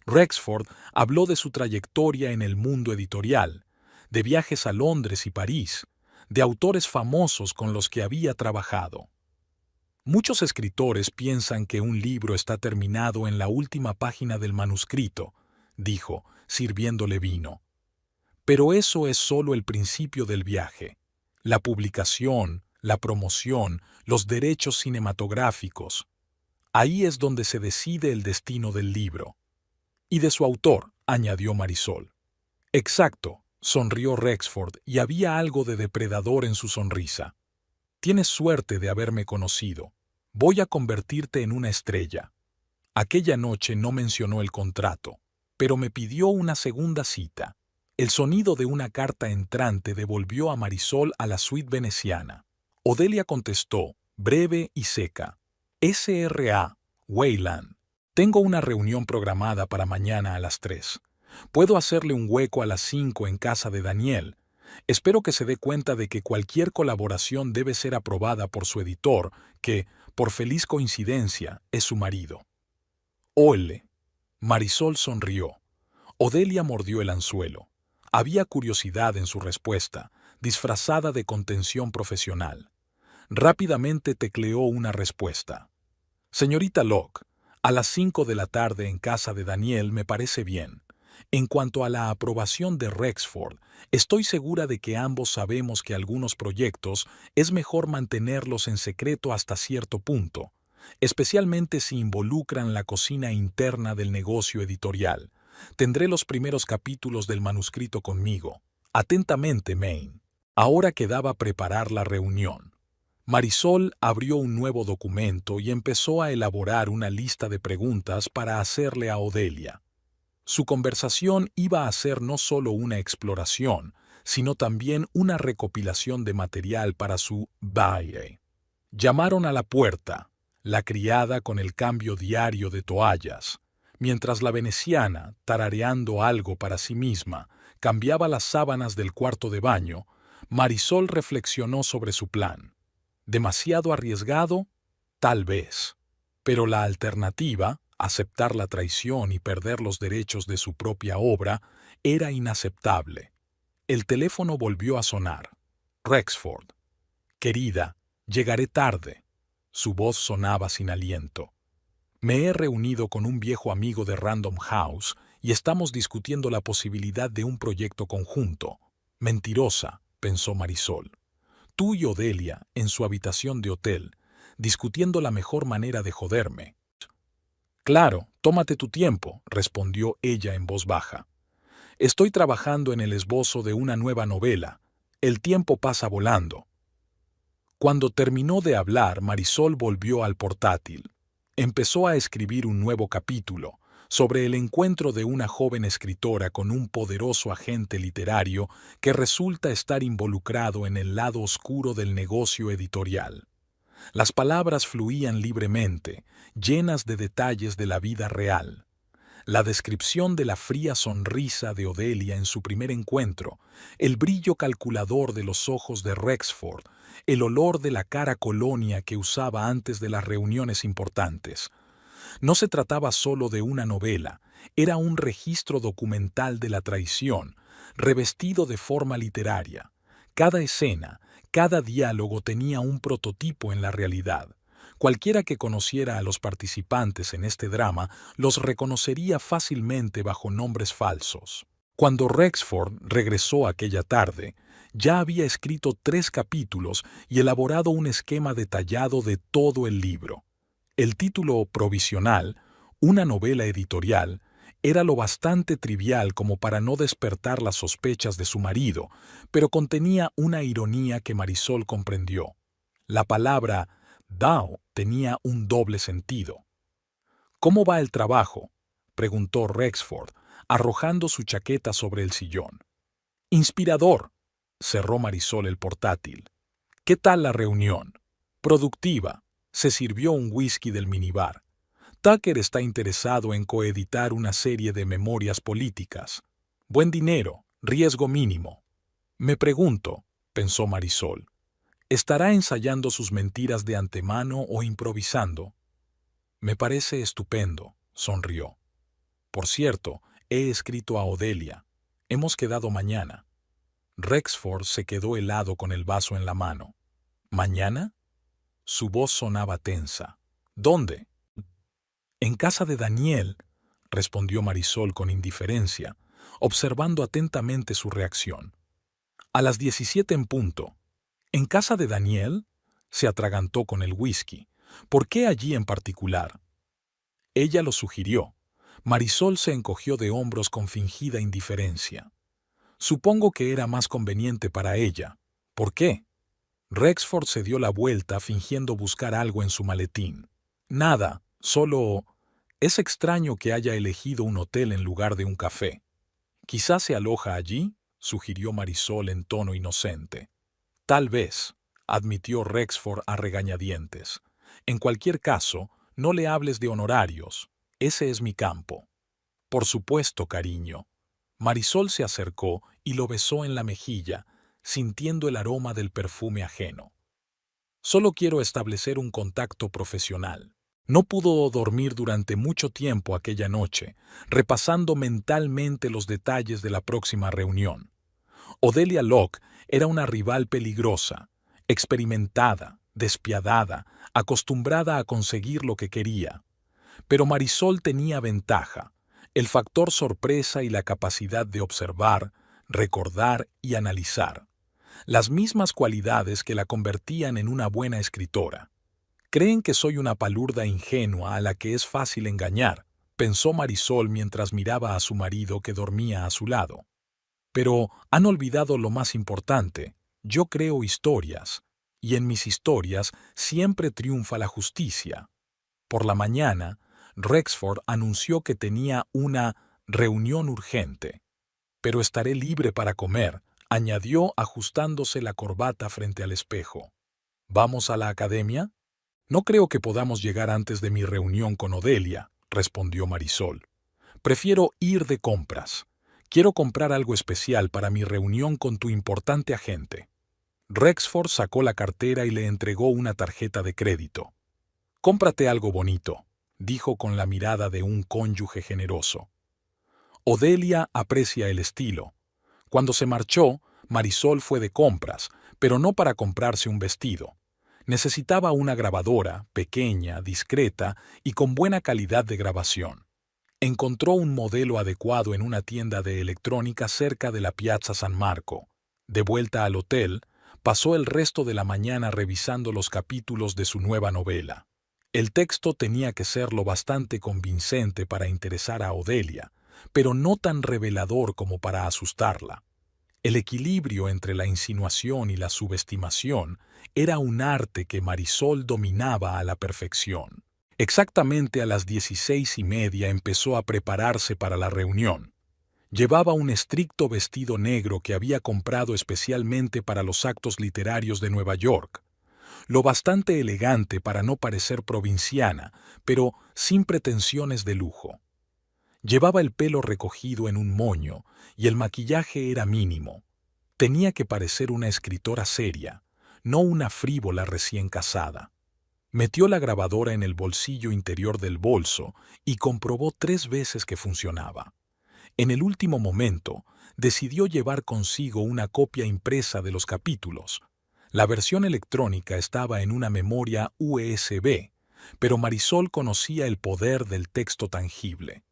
Rexford habló de su trayectoria en el mundo editorial, de viajes a Londres y París, de autores famosos con los que había trabajado. Muchos escritores piensan que un libro está terminado en la última página del manuscrito, dijo, sirviéndole vino. Pero eso es solo el principio del viaje. La publicación, la promoción, los derechos cinematográficos. Ahí es donde se decide el destino del libro. Y de su autor, añadió Marisol. Exacto, sonrió Rexford y había algo de depredador en su sonrisa. Tienes suerte de haberme conocido. Voy a convertirte en una estrella. Aquella noche no mencionó el contrato, pero me pidió una segunda cita. El sonido de una carta entrante devolvió a Marisol a la suite veneciana. Odelia contestó, breve y seca. S.R.A. Weyland. Tengo una reunión programada para mañana a las 3. Puedo hacerle un hueco a las 5 en casa de Daniel. Espero que se dé cuenta de que cualquier colaboración debe ser aprobada por su editor, que, por feliz coincidencia, es su marido. Ole. Marisol sonrió. Odelia mordió el anzuelo. Había curiosidad en su respuesta, disfrazada de contención profesional. Rápidamente tecleó una respuesta. Señorita Locke, a las 5 de la tarde en casa de Daniel me parece bien. En cuanto a la aprobación de Rexford, estoy segura de que ambos sabemos que algunos proyectos es mejor mantenerlos en secreto hasta cierto punto, especialmente si involucran la cocina interna del negocio editorial. Tendré los primeros capítulos del manuscrito conmigo. Atentamente, Maine. Ahora quedaba preparar la reunión. Marisol abrió un nuevo documento y empezó a elaborar una lista de preguntas para hacerle a Odelia. Su conversación iba a ser no solo una exploración, sino también una recopilación de material para su baile. Llamaron a la puerta, la criada con el cambio diario de toallas, mientras la veneciana, tarareando algo para sí misma, cambiaba las sábanas del cuarto de baño. Marisol reflexionó sobre su plan. ¿Demasiado arriesgado? Tal vez. Pero la alternativa, aceptar la traición y perder los derechos de su propia obra, era inaceptable. El teléfono volvió a sonar. Rexford. Querida, llegaré tarde. Su voz sonaba sin aliento. Me he reunido con un viejo amigo de Random House y estamos discutiendo la posibilidad de un proyecto conjunto. Mentirosa, pensó Marisol. Tú y Odelia, en su habitación de hotel, discutiendo la mejor manera de joderme. Claro, tómate tu tiempo, respondió ella en voz baja. Estoy trabajando en el esbozo de una nueva novela. El tiempo pasa volando. Cuando terminó de hablar, Marisol volvió al portátil. Empezó a escribir un nuevo capítulo sobre el encuentro de una joven escritora con un poderoso agente literario que resulta estar involucrado en el lado oscuro del negocio editorial. Las palabras fluían libremente, llenas de detalles de la vida real. La descripción de la fría sonrisa de Odelia en su primer encuentro, el brillo calculador de los ojos de Rexford, el olor de la cara colonia que usaba antes de las reuniones importantes. No se trataba solo de una novela, era un registro documental de la traición, revestido de forma literaria. Cada escena, cada diálogo tenía un prototipo en la realidad. Cualquiera que conociera a los participantes en este drama los reconocería fácilmente bajo nombres falsos. Cuando Rexford regresó aquella tarde, ya había escrito 3 capítulos y elaborado un esquema detallado de todo el libro. El título provisional, una novela editorial, Era lo bastante trivial como para no despertar las sospechas de su marido, pero contenía una ironía que Marisol comprendió. La palabra Dao tenía un doble sentido. ¿Cómo va el trabajo?, preguntó Rexford, arrojando su chaqueta sobre el sillón. Inspirador, cerró Marisol el portátil. ¿Qué tal la reunión? Productiva. Se sirvió un whisky del minibar. Tucker está interesado en coeditar una serie de memorias políticas. Buen dinero, riesgo mínimo. Me pregunto, pensó Marisol, ¿estará ensayando sus mentiras de antemano o improvisando? Me parece estupendo, sonrió. Por cierto, he escrito a Odelia. Hemos quedado mañana. Rexford se quedó helado con el vaso en la mano. ¿Mañana? Su voz sonaba tensa. ¿Dónde? En casa de Daniel, respondió Marisol con indiferencia, observando atentamente su reacción. A las 17 en punto. ¿En casa de Daniel? Se atragantó con el whisky. ¿Por qué allí en particular? Ella lo sugirió. Marisol se encogió de hombros con fingida indiferencia. Supongo que era más conveniente para ella. ¿Por qué? Rexford se dio la vuelta fingiendo buscar algo en su maletín. Nada, solo... Es extraño que haya elegido un hotel en lugar de un café. Quizás se aloja allí, sugirió Marisol en tono inocente. Tal vez, admitió Rexford a regañadientes. En cualquier caso, no le hables de honorarios. Ese es mi campo. Por supuesto, cariño. Marisol se acercó y lo besó en la mejilla, sintiendo el aroma del perfume ajeno. Solo quiero establecer un contacto profesional. No pudo dormir durante mucho tiempo aquella noche, repasando mentalmente los detalles de la próxima reunión. Odelia Locke era una rival peligrosa, experimentada, despiadada, acostumbrada a conseguir lo que quería. Pero Marisol tenía ventaja, el factor sorpresa y la capacidad de observar, recordar y analizar. Las mismas cualidades que la convertían en una buena escritora. Creen que soy una palurda ingenua a la que es fácil engañar, pensó Marisol mientras miraba a su marido que dormía a su lado. Pero han olvidado lo más importante. Yo creo historias, y en mis historias siempre triunfa la justicia. Por la mañana, Rexford anunció que tenía una reunión urgente. Pero estaré libre para comer, añadió ajustándose la corbata frente al espejo. ¿Vamos a la academia? No creo que podamos llegar antes de mi reunión con Odelia, respondió Marisol. Prefiero ir de compras. Quiero comprar algo especial para mi reunión con tu importante agente. Rexford sacó la cartera y le entregó una tarjeta de crédito. Cómprate algo bonito, dijo con la mirada de un cónyuge generoso. Odelia aprecia el estilo. Cuando se marchó, Marisol fue de compras, pero no para comprarse un vestido. Necesitaba una grabadora, pequeña, discreta y con buena calidad de grabación. Encontró un modelo adecuado en una tienda de electrónica cerca de la Piazza San Marco. De vuelta al hotel, pasó el resto de la mañana revisando los capítulos de su nueva novela. El texto tenía que ser lo bastante convincente para interesar a Odelia, pero no tan revelador como para asustarla. El equilibrio entre la insinuación y la subestimación era un arte que Marisol dominaba a la perfección. Exactamente a las 16:30 empezó a prepararse para la reunión. Llevaba un estricto vestido negro que había comprado especialmente para los actos literarios de Nueva York. Lo bastante elegante para no parecer provinciana, pero sin pretensiones de lujo. Llevaba el pelo recogido en un moño y el maquillaje era mínimo. Tenía que parecer una escritora seria, no una frívola recién casada. Metió la grabadora en el bolsillo interior del bolso y comprobó 3 veces que funcionaba. En el último momento, decidió llevar consigo una copia impresa de los capítulos. La versión electrónica estaba en una memoria USB, pero Marisol conocía el poder del texto tangible.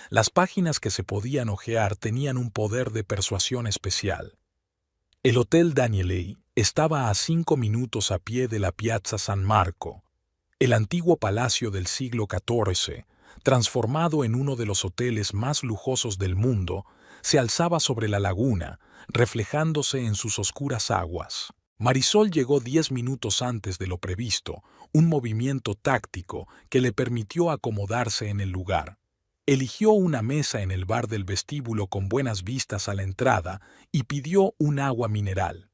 Las páginas que se podían hojear tenían un poder de persuasión especial. El Hotel Danieley estaba a 5 minutos a pie de la Piazza San Marco. El antiguo palacio del siglo XIV transformado en uno de los hoteles más lujosos del mundo, se alzaba sobre la laguna, reflejándose en sus oscuras aguas. Marisol llegó 10 minutos antes de lo previsto, un movimiento táctico que le permitió acomodarse en el lugar. Eligió una mesa en el bar del vestíbulo con buenas vistas a la entrada y pidió un agua mineral.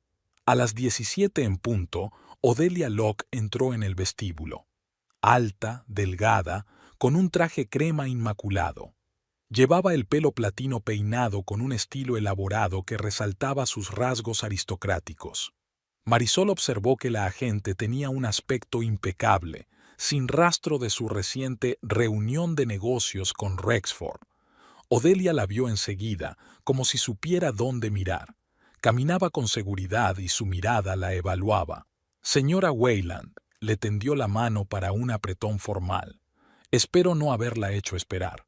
A las 17 en punto, Odelia Locke entró en el vestíbulo. Alta, delgada, con un traje crema inmaculado. Llevaba el pelo platino peinado con un estilo elaborado que resaltaba sus rasgos aristocráticos. Marisol observó que la agente tenía un aspecto impecable, sin rastro de su reciente reunión de negocios con Rexford. Odelia la vio enseguida, como si supiera dónde mirar. Caminaba con seguridad y su mirada la evaluaba. Señora Wayland, le tendió la mano para un apretón formal. Espero no haberla hecho esperar.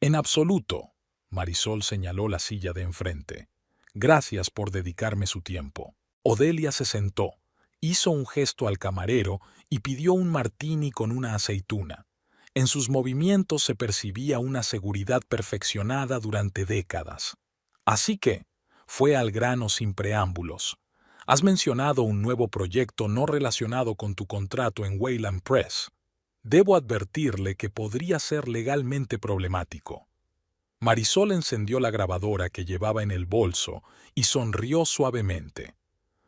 En absoluto, Marisol señaló la silla de enfrente. Gracias por dedicarme su tiempo. Odelia se sentó, hizo un gesto al camarero y pidió un martini con una aceituna. En sus movimientos se percibía una seguridad perfeccionada durante décadas. Así que, fue al grano sin preámbulos. Has mencionado un nuevo proyecto no relacionado con tu contrato en Wayland Press. Debo advertirle que podría ser legalmente problemático. Marisol encendió la grabadora que llevaba en el bolso y sonrió suavemente.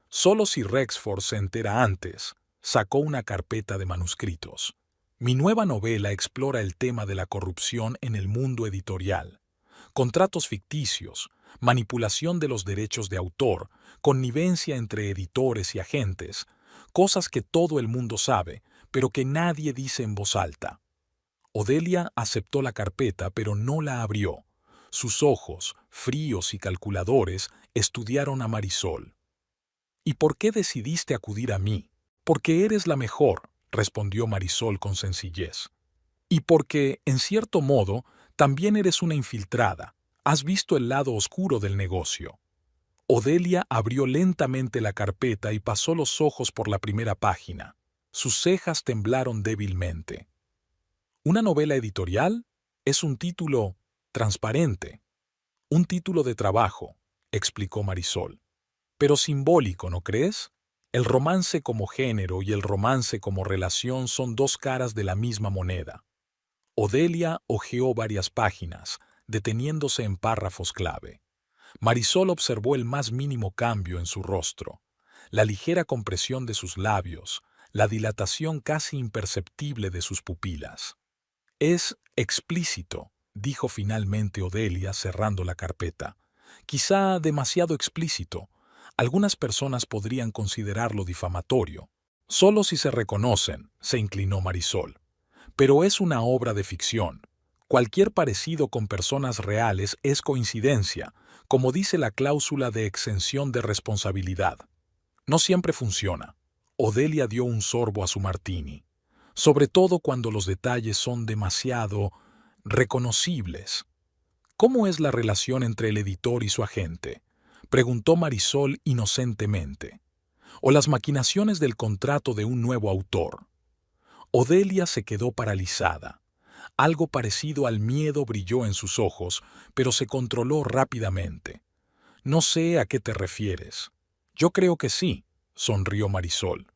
Solo si Rexford se entera antes, sacó una carpeta de manuscritos. Mi nueva novela explora el tema de la corrupción en el mundo editorial. Contratos ficticios, manipulación de los derechos de autor, connivencia entre editores y agentes, cosas que todo el mundo sabe, pero que nadie dice en voz alta. Odelia aceptó la carpeta, pero no la abrió. Sus ojos, fríos y calculadores, estudiaron a Marisol. ¿Y por qué decidiste acudir a mí? Porque eres la mejor, respondió Marisol con sencillez. Y porque, en cierto modo, también eres una infiltrada. Has visto el lado oscuro del negocio. Odelia abrió lentamente la carpeta y pasó los ojos por la primera página. Sus cejas temblaron débilmente. ¿Una novela editorial? Es un título transparente. Un título de trabajo, explicó Marisol. Pero simbólico, ¿no crees? El romance como género y el romance como relación son dos caras de la misma moneda. Odelia hojeó varias páginas, deteniéndose en párrafos clave. Marisol observó el más mínimo cambio en su rostro, la ligera compresión de sus labios, la dilatación casi imperceptible de sus pupilas. Es explícito, dijo finalmente Odelia cerrando la carpeta. Quizá demasiado explícito. Algunas personas podrían considerarlo difamatorio. Solo si se reconocen, se inclinó Marisol. Pero es una obra de ficción. Cualquier parecido con personas reales es coincidencia, como dice la cláusula de exención de responsabilidad. No siempre funciona. Odelia dio un sorbo a su martini, sobre todo cuando los detalles son demasiado reconocibles. ¿Cómo es la relación entre el editor y su agente?, preguntó Marisol inocentemente. ¿O las maquinaciones del contrato de un nuevo autor? Odelia se quedó paralizada. Algo parecido al miedo brilló en sus ojos, pero se controló rápidamente. No sé a qué te refieres. Yo creo que sí, sonrió Marisol.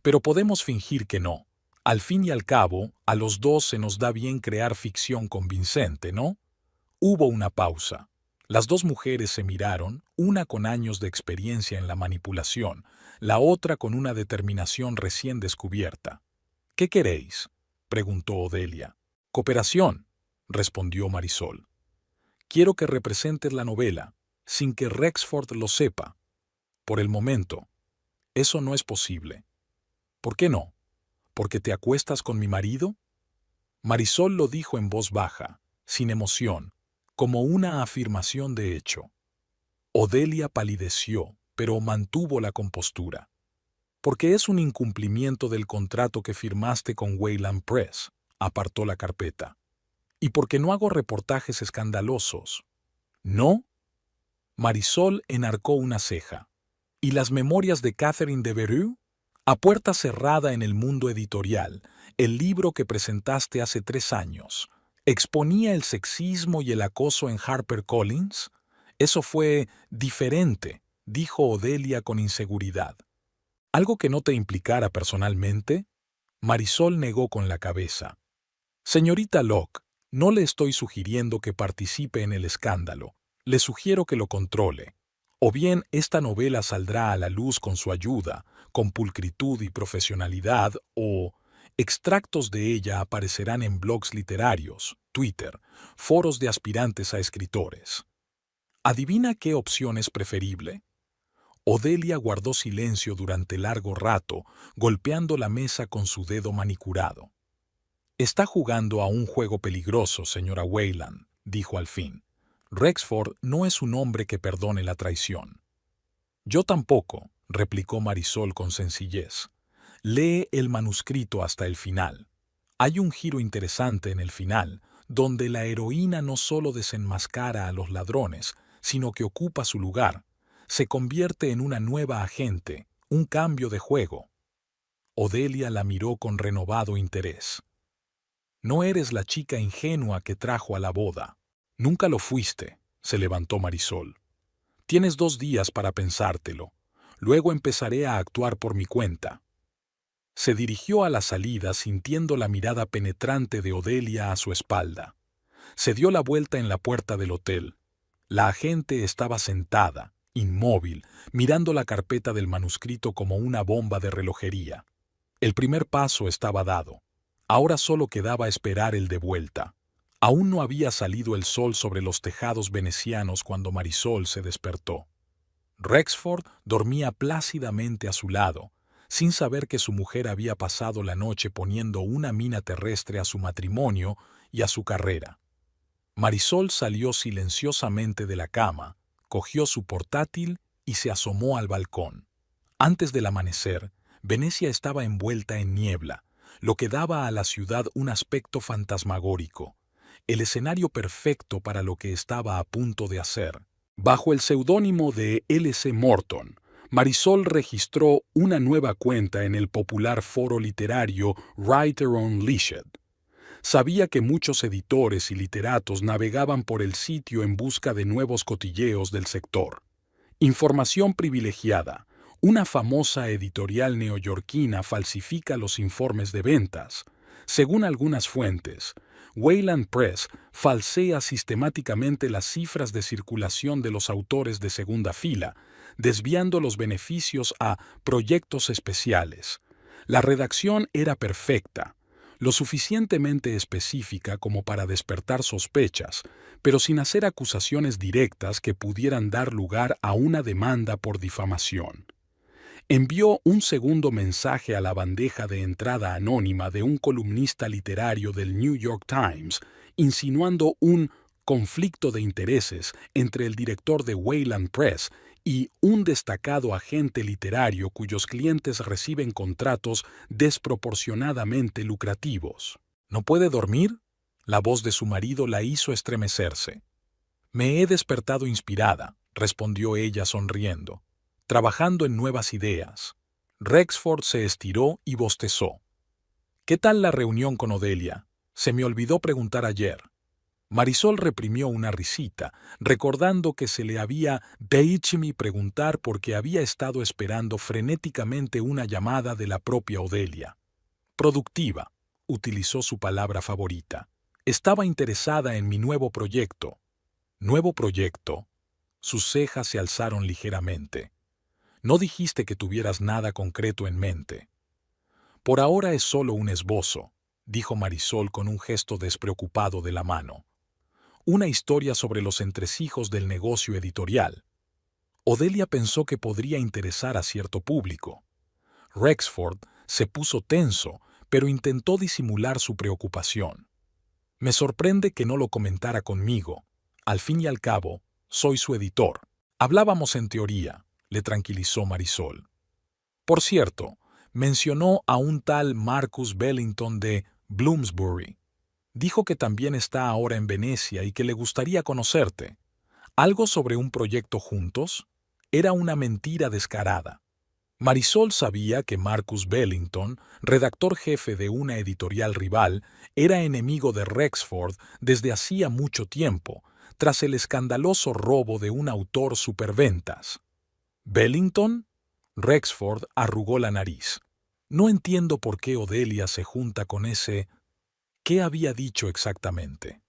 Pero podemos fingir que no. Al fin y al cabo, a los dos se nos da bien crear ficción convincente, ¿no? Hubo una pausa. Las dos mujeres se miraron, una con años de experiencia en la manipulación, la otra con una determinación recién descubierta. ¿Qué queréis?, preguntó Odelia. Cooperación, respondió Marisol. Quiero que representes la novela, sin que Rexford lo sepa. Por el momento, eso no es posible. ¿Por qué no? ¿Porque te acuestas con mi marido? Marisol lo dijo en voz baja, sin emoción, como una afirmación de hecho. Odelia palideció, pero mantuvo la compostura. Porque es un incumplimiento del contrato que firmaste con Wayland Press, apartó la carpeta. Y porque no hago reportajes escandalosos. ¿No? Marisol enarcó una ceja. ¿Y las memorias de Catherine de Vereux? A puerta cerrada en el mundo editorial, el libro que presentaste hace 3 años, ¿exponía el sexismo y el acoso en HarperCollins? Eso fue diferente, dijo Odelia con inseguridad. ¿Algo que no te implicara personalmente? Marisol negó con la cabeza. Señorita Locke, no le estoy sugiriendo que participe en el escándalo. Le sugiero que lo controle. O bien esta novela saldrá a la luz con su ayuda, con pulcritud y profesionalidad, o extractos de ella aparecerán en blogs literarios, Twitter, foros de aspirantes a escritores. ¿Adivina qué opción es preferible? Odelia guardó silencio durante largo rato, golpeando la mesa con su dedo manicurado. Está jugando a un juego peligroso, señora Wayland, dijo al fin. Rexford no es un hombre que perdone la traición. Yo tampoco, replicó Marisol con sencillez. Lee el manuscrito hasta el final. Hay un giro interesante en el final, donde la heroína no solo desenmascara a los ladrones, sino que ocupa su lugar. Se convierte en una nueva agente, un cambio de juego. Odelia la miró con renovado interés. No eres la chica ingenua que trajo a la boda. Nunca lo fuiste, se levantó Marisol. Tienes 2 días para pensártelo. Luego empezaré a actuar por mi cuenta. Se dirigió a la salida sintiendo la mirada penetrante de Odelia a su espalda. Se dio la vuelta en la puerta del hotel. La agente estaba sentada, inmóvil, mirando la carpeta del manuscrito como una bomba de relojería. El primer paso estaba dado. Ahora solo quedaba esperar el de vuelta. Aún no había salido el sol sobre los tejados venecianos cuando Marisol se despertó. Rexford dormía plácidamente a su lado, sin saber que su mujer había pasado la noche poniendo una mina terrestre a su matrimonio y a su carrera. Marisol salió silenciosamente de la cama, cogió su portátil y se asomó al balcón. Antes del amanecer, Venecia estaba envuelta en niebla, lo que daba a la ciudad un aspecto fantasmagórico, el escenario perfecto para lo que estaba a punto de hacer. Bajo el seudónimo de L.C. Morton, Marisol registró una nueva cuenta en el popular foro literario Writer Unleashed. Sabía que muchos editores y literatos navegaban por el sitio en busca de nuevos cotilleos del sector. Información privilegiada. Una famosa editorial neoyorquina falsifica los informes de ventas. Según algunas fuentes, Wayland Press falsea sistemáticamente las cifras de circulación de los autores de segunda fila, desviando los beneficios a proyectos especiales. La redacción era perfecta, lo suficientemente específica como para despertar sospechas, pero sin hacer acusaciones directas que pudieran dar lugar a una demanda por difamación. Envió un segundo mensaje a la bandeja de entrada anónima de un columnista literario del New York Times, insinuando un conflicto de intereses entre el director de Wayland Press y un destacado agente literario cuyos clientes reciben contratos desproporcionadamente lucrativos. ¿No puede dormir? La voz de su marido la hizo estremecerse. Me he despertado inspirada, respondió ella sonriendo, trabajando en nuevas ideas. Rexford se estiró y bostezó. ¿Qué tal la reunión con Odelia? Se me olvidó preguntar ayer. Marisol reprimió una risita, recordando que se le había dicho preguntar porque había estado esperando frenéticamente una llamada de la propia Odelia. Productiva, utilizó su palabra favorita. Estaba interesada en mi nuevo proyecto. ¿Nuevo proyecto? Sus cejas se alzaron ligeramente. No dijiste que tuvieras nada concreto en mente. Por ahora es solo un esbozo, dijo Marisol con un gesto despreocupado de la mano. Una historia sobre los entresijos del negocio editorial. Odelia pensó que podría interesar a cierto público. Rexford se puso tenso, pero intentó disimular su preocupación. Me sorprende que no lo comentara conmigo. Al fin y al cabo, soy su editor. Hablábamos en teoría, le tranquilizó Marisol. Por cierto, mencionó a un tal Marcus Bellington de Bloomsbury. Dijo que también está ahora en Venecia y que le gustaría conocerte. ¿Algo sobre un proyecto juntos? Era una mentira descarada. Marisol sabía que Marcus Bellington, redactor jefe de una editorial rival, era enemigo de Rexford desde hacía mucho tiempo, tras el escandaloso robo de un autor superventas. ¿Bellington? Rexford arrugó la nariz. No entiendo por qué Odelia se junta con ese... ¿Qué había dicho exactamente?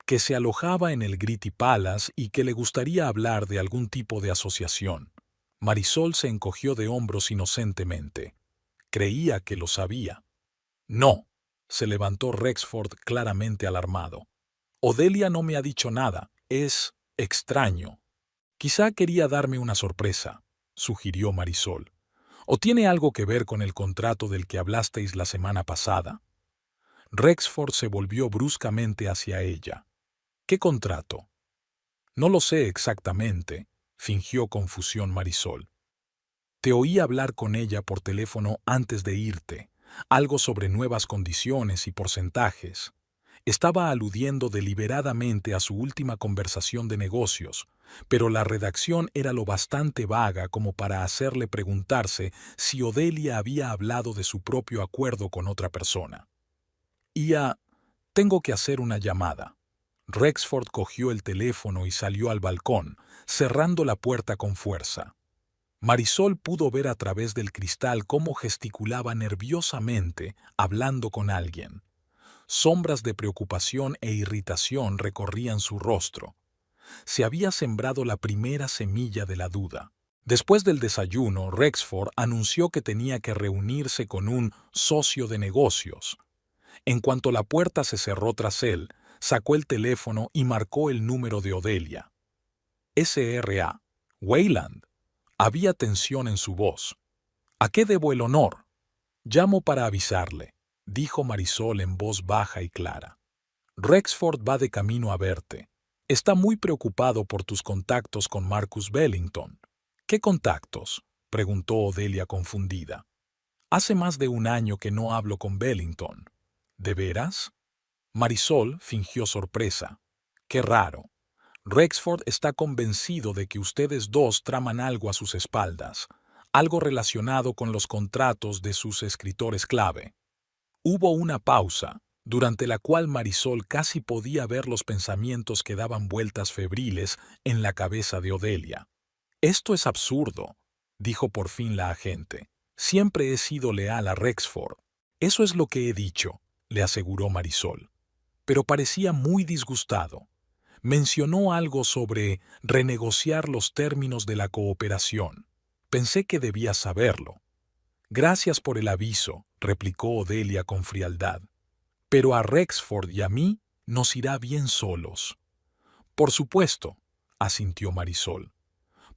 Que se alojaba en el Gritty Palace y que le gustaría hablar de algún tipo de asociación. Marisol se encogió de hombros inocentemente. Creía que lo sabía. No, se levantó Rexford claramente alarmado. Odelia no me ha dicho nada. Es extraño. Quizá quería darme una sorpresa, sugirió Marisol. ¿O tiene algo que ver con el contrato del que hablasteis la semana pasada? Rexford se volvió bruscamente hacia ella. ¿Qué contrato? No lo sé exactamente, fingió confusión Marisol. Te oí hablar con ella por teléfono antes de irte, algo sobre nuevas condiciones y porcentajes. Estaba aludiendo deliberadamente a su última conversación de negocios, pero la redacción era lo bastante vaga como para hacerle preguntarse si Odelia había hablado de su propio acuerdo con otra persona. Tengo que hacer una llamada. Rexford cogió el teléfono y salió al balcón, cerrando la puerta con fuerza. Marisol pudo ver a través del cristal cómo gesticulaba nerviosamente, hablando con alguien. Sombras de preocupación e irritación recorrían su rostro. Se había sembrado la primera semilla de la duda. Después del desayuno, Rexford anunció que tenía que reunirse con un socio de negocios. En cuanto la puerta se cerró tras él, sacó el teléfono y marcó el número de Odelia. S.R.A. Wayland. Había tensión en su voz. ¿A qué debo el honor? Llamo para avisarle, dijo Marisol en voz baja y clara. Rexford va de camino a verte. Está muy preocupado por tus contactos con Marcus Bellington. ¿Qué contactos? Preguntó Odelia confundida. Hace más de un año que no hablo con Bellington. ¿De veras? Marisol fingió sorpresa. Qué raro. Rexford está convencido de que ustedes dos traman algo a sus espaldas, algo relacionado con los contratos de sus escritores clave. Hubo una pausa, durante la cual Marisol casi podía ver los pensamientos que daban vueltas febriles en la cabeza de Odelia. Esto es absurdo, dijo por fin la agente. Siempre he sido leal a Rexford. Eso es lo que he dicho, le aseguró Marisol. Pero parecía muy disgustado. Mencionó algo sobre renegociar los términos de la cooperación. Pensé que debía saberlo. Gracias por el aviso, replicó Odelia con frialdad. Pero a Rexford y a mí nos irá bien solos. Por supuesto, asintió Marisol.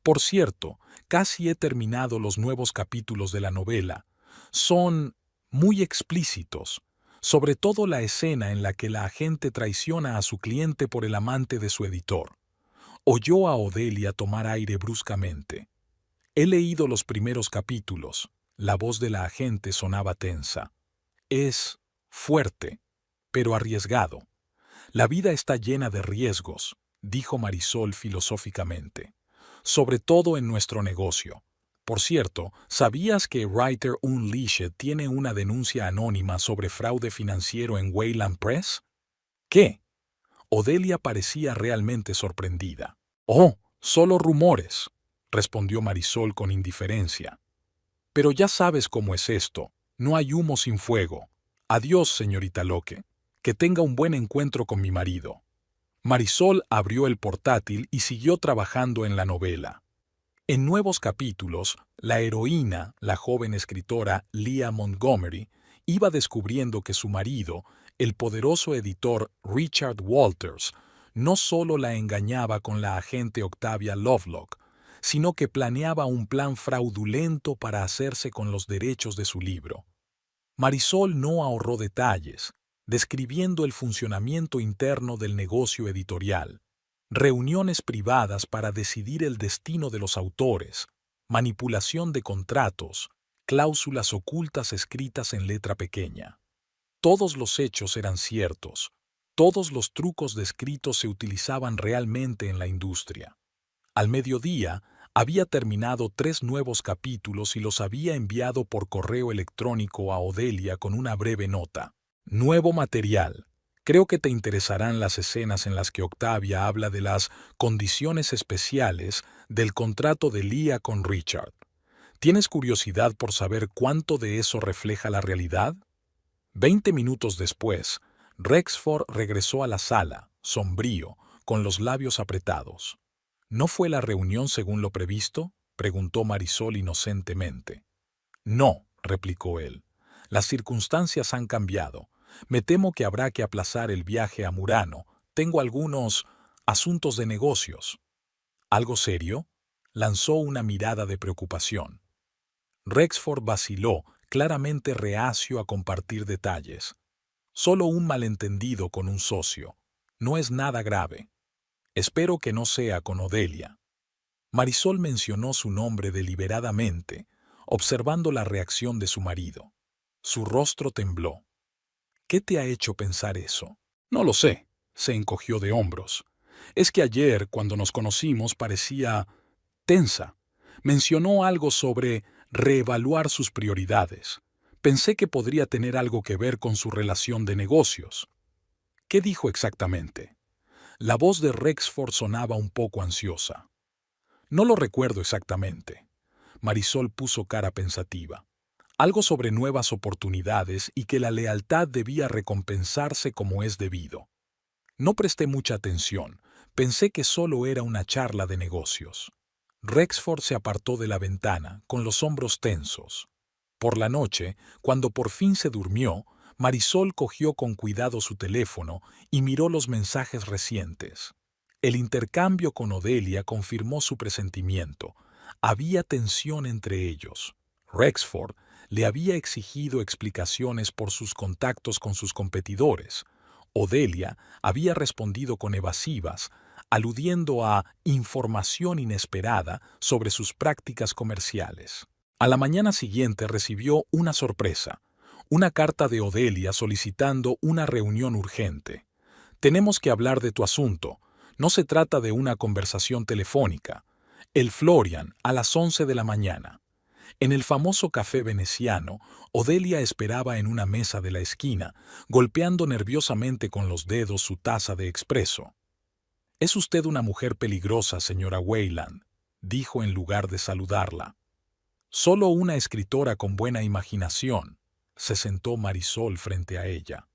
Por cierto, casi he terminado los nuevos capítulos de la novela. Son muy explícitos, sobre todo la escena en la que la agente traiciona a su cliente por el amante de su editor. Oyó a Odelia tomar aire bruscamente. He leído los primeros capítulos. La voz de la agente sonaba tensa. Es fuerte, pero arriesgado. La vida está llena de riesgos, dijo Marisol filosóficamente. Sobre todo en nuestro negocio. Por cierto, ¿sabías que Writer Unleashed tiene una denuncia anónima sobre fraude financiero en Wayland Press? ¿Qué? Odelia parecía realmente sorprendida. Oh, solo rumores, respondió Marisol con indiferencia. Pero ya sabes cómo es esto. No hay humo sin fuego. Adiós, señorita Locke. Que tenga un buen encuentro con mi marido. Marisol abrió el portátil y siguió trabajando en la novela. En nuevos capítulos, la heroína, la joven escritora Leah Montgomery, iba descubriendo que su marido, el poderoso editor Richard Walters, no solo la engañaba con la agente Octavia Lovelock, sino que planeaba un plan fraudulento para hacerse con los derechos de su libro. Marisol no ahorró detalles, describiendo el funcionamiento interno del negocio editorial, reuniones privadas para decidir el destino de los autores, manipulación de contratos, cláusulas ocultas escritas en letra pequeña. Todos los hechos eran ciertos, todos los trucos descritos se utilizaban realmente en la industria. Al mediodía, Había terminado 3 nuevos capítulos y los había enviado por correo electrónico a Odelia con una breve nota. Nuevo material. Creo que te interesarán las escenas en las que Octavia habla de las condiciones especiales del contrato de Leah con Richard. ¿Tienes curiosidad por saber cuánto de eso refleja la realidad? 20 minutos después, Rexford regresó a la sala, sombrío, con los labios apretados. ¿No fue la reunión según lo previsto?, preguntó Marisol inocentemente. No, replicó él. Las circunstancias han cambiado. Me temo que habrá que aplazar el viaje a Murano. Tengo algunos asuntos de negocios. ¿Algo serio? Lanzó una mirada de preocupación. Rexford vaciló, claramente reacio a compartir detalles. Solo un malentendido con un socio. No es nada grave. Espero que no sea con Odelia. Marisol mencionó su nombre deliberadamente, observando la reacción de su marido. Su rostro tembló. ¿Qué te ha hecho pensar eso? No lo sé, se encogió de hombros. Es que ayer, cuando nos conocimos, parecía tensa. Mencionó algo sobre reevaluar sus prioridades. Pensé que podría tener algo que ver con su relación de negocios. ¿Qué dijo exactamente? La voz de Rexford sonaba un poco ansiosa. No lo recuerdo exactamente. Marisol puso cara pensativa. Algo sobre nuevas oportunidades y que la lealtad debía recompensarse como es debido. No presté mucha atención. Pensé que solo era una charla de negocios. Rexford se apartó de la ventana, con los hombros tensos. Por la noche, cuando por fin se durmió, Marisol cogió con cuidado su teléfono y miró los mensajes recientes. El intercambio con Odelia confirmó su presentimiento. Había tensión entre ellos. Rexford le había exigido explicaciones por sus contactos con sus competidores. Odelia había respondido con evasivas, aludiendo a información inesperada sobre sus prácticas comerciales. A la mañana siguiente recibió una sorpresa, una carta de Odelia solicitando una reunión urgente. Tenemos que hablar de tu asunto. No se trata de una conversación telefónica. El Florian, a las 11 de la mañana. En el famoso café veneciano, Odelia esperaba en una mesa de la esquina, golpeando nerviosamente con los dedos su taza de expreso. «Es usted una mujer peligrosa, señora Wayland», dijo en lugar de saludarla. «Solo una escritora con buena imaginación», se sentó Marisol frente a ella.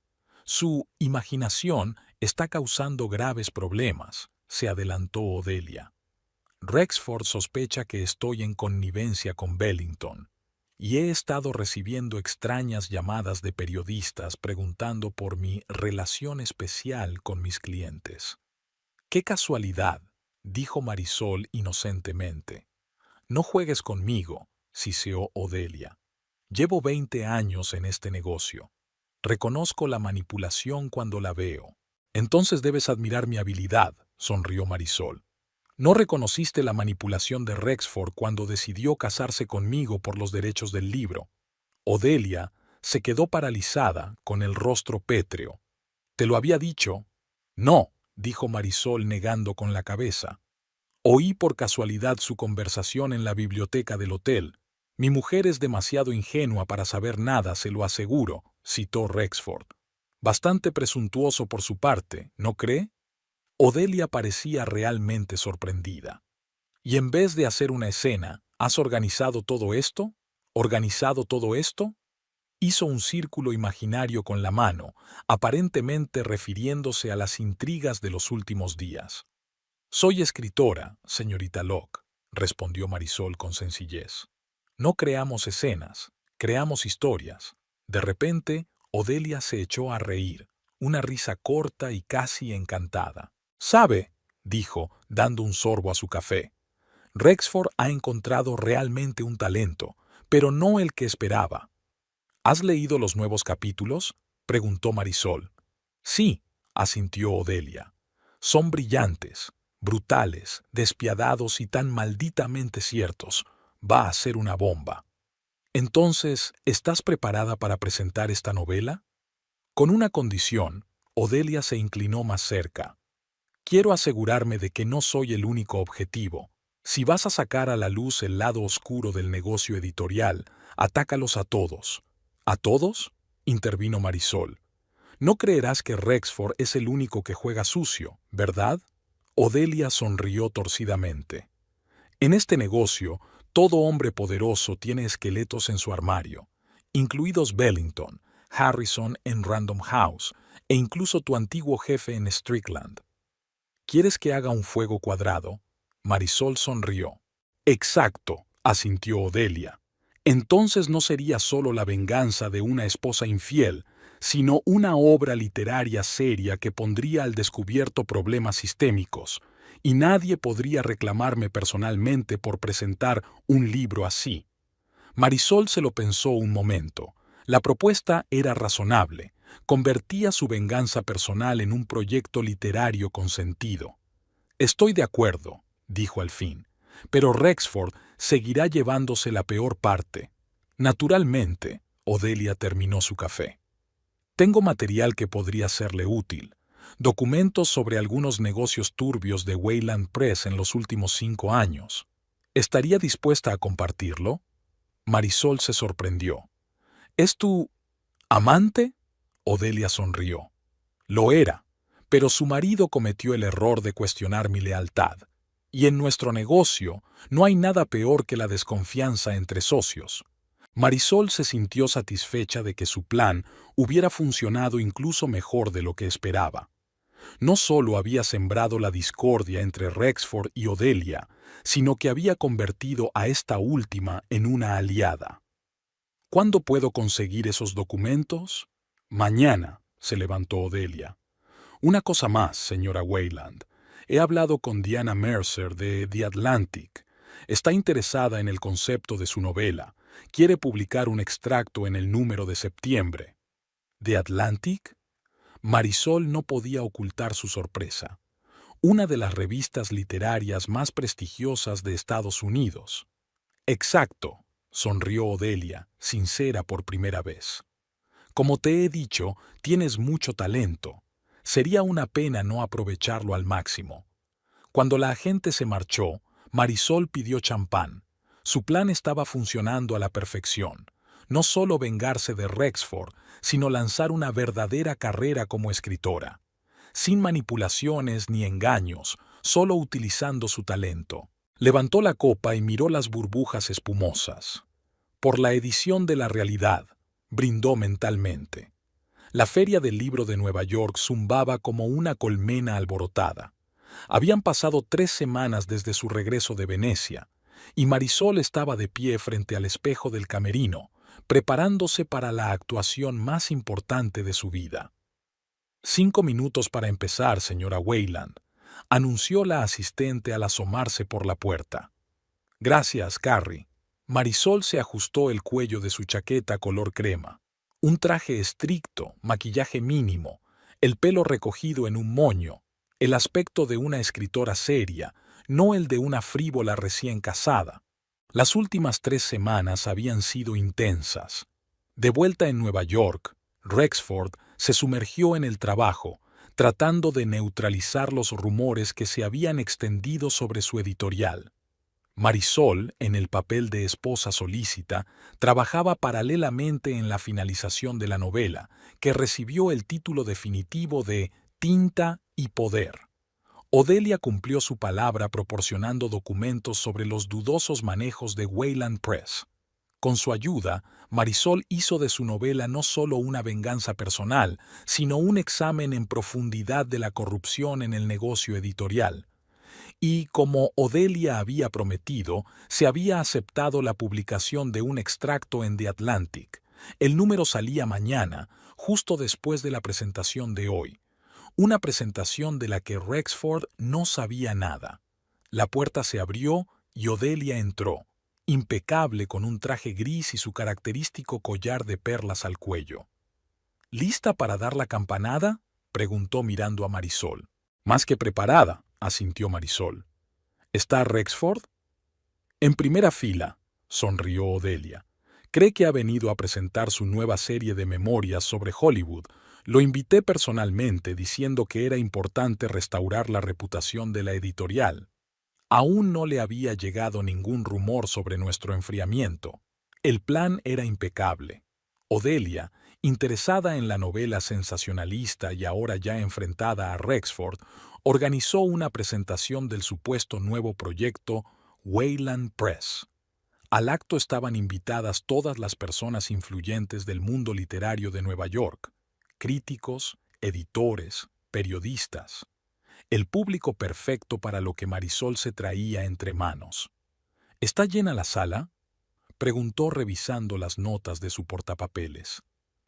«Su imaginación está causando graves problemas», se adelantó Odelia. «Rexford sospecha que estoy en connivencia con Bellington, y he estado recibiendo extrañas llamadas de periodistas preguntando por mi relación especial con mis clientes». «¡Qué casualidad!», dijo Marisol inocentemente. «No juegues conmigo», siseó Odelia. «Llevo 20 años en este negocio. Reconozco la manipulación cuando la veo». «Entonces debes admirar mi habilidad», sonrió Marisol. «¿No reconociste la manipulación de Rexford cuando decidió casarse conmigo por los derechos del libro?» Odelia se quedó paralizada, con el rostro pétreo. «¿Te lo había dicho?» «No», dijo Marisol negando con la cabeza. «Oí por casualidad su conversación en la biblioteca del hotel. Mi mujer es demasiado ingenua para saber nada, se lo aseguro», citó Rexford. «Bastante presuntuoso por su parte, ¿no cree?» Odelia parecía realmente sorprendida. «¿Y en vez de hacer una escena, has organizado todo esto? ¿Organizado todo esto?» Hizo un círculo imaginario con la mano, aparentemente refiriéndose a las intrigas de los últimos días. «Soy escritora, señorita Locke», respondió Marisol con sencillez. «No creamos escenas, creamos historias». De repente, Odelia se echó a reír, una risa corta y casi encantada. «¿Sabe?», dijo, dando un sorbo a su café. «Rexford ha encontrado realmente un talento, pero no el que esperaba». «¿Has leído los nuevos capítulos?», preguntó Marisol. «Sí», asintió Odelia. «Son brillantes, brutales, despiadados y tan malditamente ciertos. Va a ser una bomba». «Entonces, ¿estás preparada para presentar esta novela?» Con una condición, Odelia se inclinó más cerca. «Quiero asegurarme de que no soy el único objetivo, Si vas a sacar a la luz el lado oscuro del negocio editorial, atácalos a todos. ¿A todos?, intervino Marisol. No creerás que Rexford es el único que juega sucio, ¿verdad? Odelia sonrió torcidamente. En este negocio, todo hombre poderoso tiene esqueletos en su armario, incluidos Bellington, Harrison en Random House e incluso tu antiguo jefe en Strickland. ¿Quieres que haga un fuego cuadrado? Marisol sonrió. Exacto, asintió Odelia. Entonces no sería solo la venganza de una esposa infiel, sino una obra literaria seria que pondría al descubierto problemas sistémicos, y nadie podría reclamarme personalmente por presentar un libro así. Marisol se lo pensó un momento. La propuesta era razonable. Convertía su venganza personal en un proyecto literario con sentido. Estoy de acuerdo, dijo al fin, pero Rexford seguirá llevándose la peor parte. Naturalmente, Odelia terminó su café. Tengo material que podría serle útil. Documentos sobre algunos negocios turbios de Wayland Press en los últimos 5 años. ¿Estaría dispuesta a compartirlo? Marisol se sorprendió. ¿Es tu amante? Odelia sonrió. Lo era, pero su marido cometió el error de cuestionar mi lealtad. Y en nuestro negocio no hay nada peor que la desconfianza entre socios. Marisol se sintió satisfecha de que su plan hubiera funcionado incluso mejor de lo que esperaba. No solo había sembrado la discordia entre Rexford y Odelia, sino que había convertido a esta última en una aliada. ¿Cuándo puedo conseguir esos documentos? Mañana, se levantó Odelia. Una cosa más, señora Wayland. He hablado con Diana Mercer de The Atlantic. Está interesada en el concepto de su novela. Quiere publicar un extracto en el número de septiembre. ¿The Atlantic? Marisol no podía ocultar su sorpresa. Una de las revistas literarias más prestigiosas de Estados Unidos. Exacto, sonrió Odelia, sincera por primera vez. Como te he dicho, tienes mucho talento. Sería una pena no aprovecharlo al máximo. Cuando la agente se marchó, Marisol pidió champán. Su plan estaba funcionando a la perfección. No solo vengarse de Rexford, sino lanzar una verdadera carrera como escritora. Sin manipulaciones ni engaños, solo utilizando su talento. Levantó la copa y miró las burbujas espumosas. Por la edición de La Realidad, brindó mentalmente. La Feria del Libro de Nueva York zumbaba como una colmena alborotada. Habían pasado 3 semanas desde su regreso de Venecia, y Marisol estaba de pie frente al espejo del camerino, preparándose para la actuación más importante de su vida. 5 minutos para empezar, señora Wayland, anunció la asistente al asomarse por la puerta. Gracias, Carrie. Marisol se ajustó el cuello de su chaqueta color crema. Un traje estricto, maquillaje mínimo, el pelo recogido en un moño, el aspecto de una escritora seria, no el de una frívola recién casada. Las últimas 3 semanas habían sido intensas. De vuelta en Nueva York, Rexford se sumergió en el trabajo, tratando de neutralizar los rumores que se habían extendido sobre su editorial. Marisol, en el papel de esposa solícita, trabajaba paralelamente en la finalización de la novela, que recibió el título definitivo de Tinta y Poder. Odelia cumplió su palabra proporcionando documentos sobre los dudosos manejos de Wayland Press. Con su ayuda, Marisol hizo de su novela no solo una venganza personal, sino un examen en profundidad de la corrupción en el negocio editorial. Y, como Odelia había prometido, se había aceptado la publicación de un extracto en The Atlantic. El número salía mañana, justo después de la presentación de hoy. Una presentación de la que Rexford no sabía nada. La puerta se abrió y Odelia entró, impecable con un traje gris y su característico collar de perlas al cuello. ¿Lista para dar la campanada?, preguntó mirando a Marisol. Más que preparada, asintió Marisol. ¿Está Rexford? En primera fila, sonrió Odelia. Cree que ha venido a presentar su nueva serie de memorias sobre Hollywood. Lo invité personalmente diciendo que era importante restaurar la reputación de la editorial. Aún no le había llegado ningún rumor sobre nuestro enfriamiento. El plan era impecable. Odelia, interesada en la novela sensacionalista y ahora ya enfrentada a Rexford, organizó una presentación del supuesto nuevo proyecto Wayland Press. Al acto estaban invitadas todas las personas influyentes del mundo literario de Nueva York, críticos, editores, periodistas. El público perfecto para lo que Marisol se traía entre manos. ¿Está llena la sala?, preguntó revisando las notas de su portapapeles.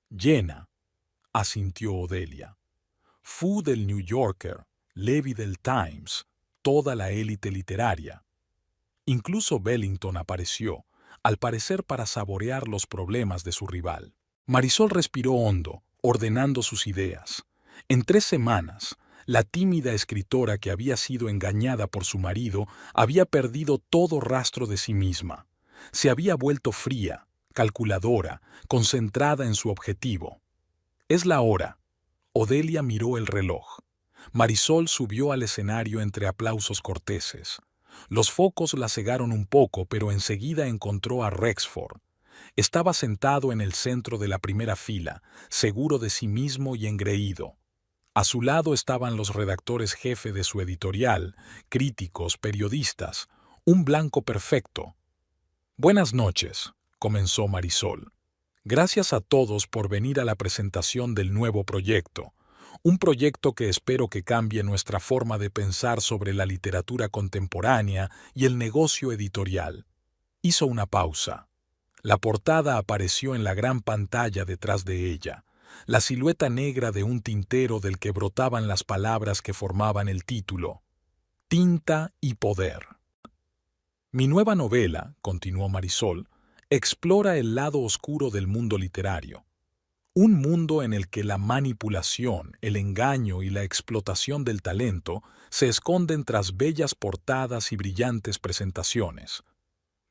Llena, asintió Odelia. Fu del New Yorker, Levy del Times, toda la élite literaria. Incluso Bellington apareció, al parecer para saborear los problemas de su rival. Marisol respiró hondo, ordenando sus ideas. En 3 semanas, la tímida escritora que había sido engañada por su marido había perdido todo rastro de sí misma. Se había vuelto fría, calculadora, concentrada en su objetivo. Es la hora. Odelia miró el reloj. Marisol subió al escenario entre aplausos corteses. Los focos la cegaron un poco, pero enseguida encontró a Rexford. Estaba sentado en el centro de la primera fila, seguro de sí mismo y engreído. A su lado estaban los redactores jefe de su editorial, críticos, periodistas, un blanco perfecto. Buenas noches, comenzó Marisol. Gracias a todos por venir a la presentación del nuevo proyecto. Un proyecto que espero que cambie nuestra forma de pensar sobre la literatura contemporánea y el negocio editorial. Hizo una pausa. La portada apareció en la gran pantalla detrás de ella, la silueta negra de un tintero del que brotaban las palabras que formaban el título. Tinta y poder. Mi nueva novela, continuó Marisol, explora el lado oscuro del mundo literario. Un mundo en el que la manipulación, el engaño y la explotación del talento se esconden tras bellas portadas y brillantes presentaciones.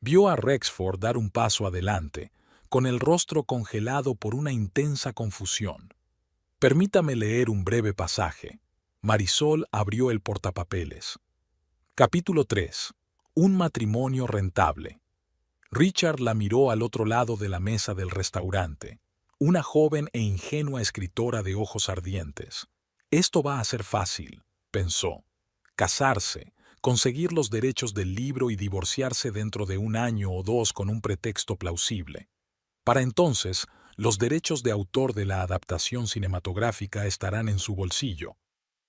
Vio a Rexford dar un paso adelante, con el rostro congelado por una intensa confusión. Permítame leer un breve pasaje. Marisol abrió el portapapeles. Capítulo 3. Un matrimonio rentable. Richard la miró al otro lado de la mesa del restaurante. Una joven e ingenua escritora de ojos ardientes. Esto va a ser fácil, pensó. Casarse, conseguir los derechos del libro y divorciarse dentro de 1 año o 2 con un pretexto plausible. Para entonces, los derechos de autor de la adaptación cinematográfica estarán en su bolsillo.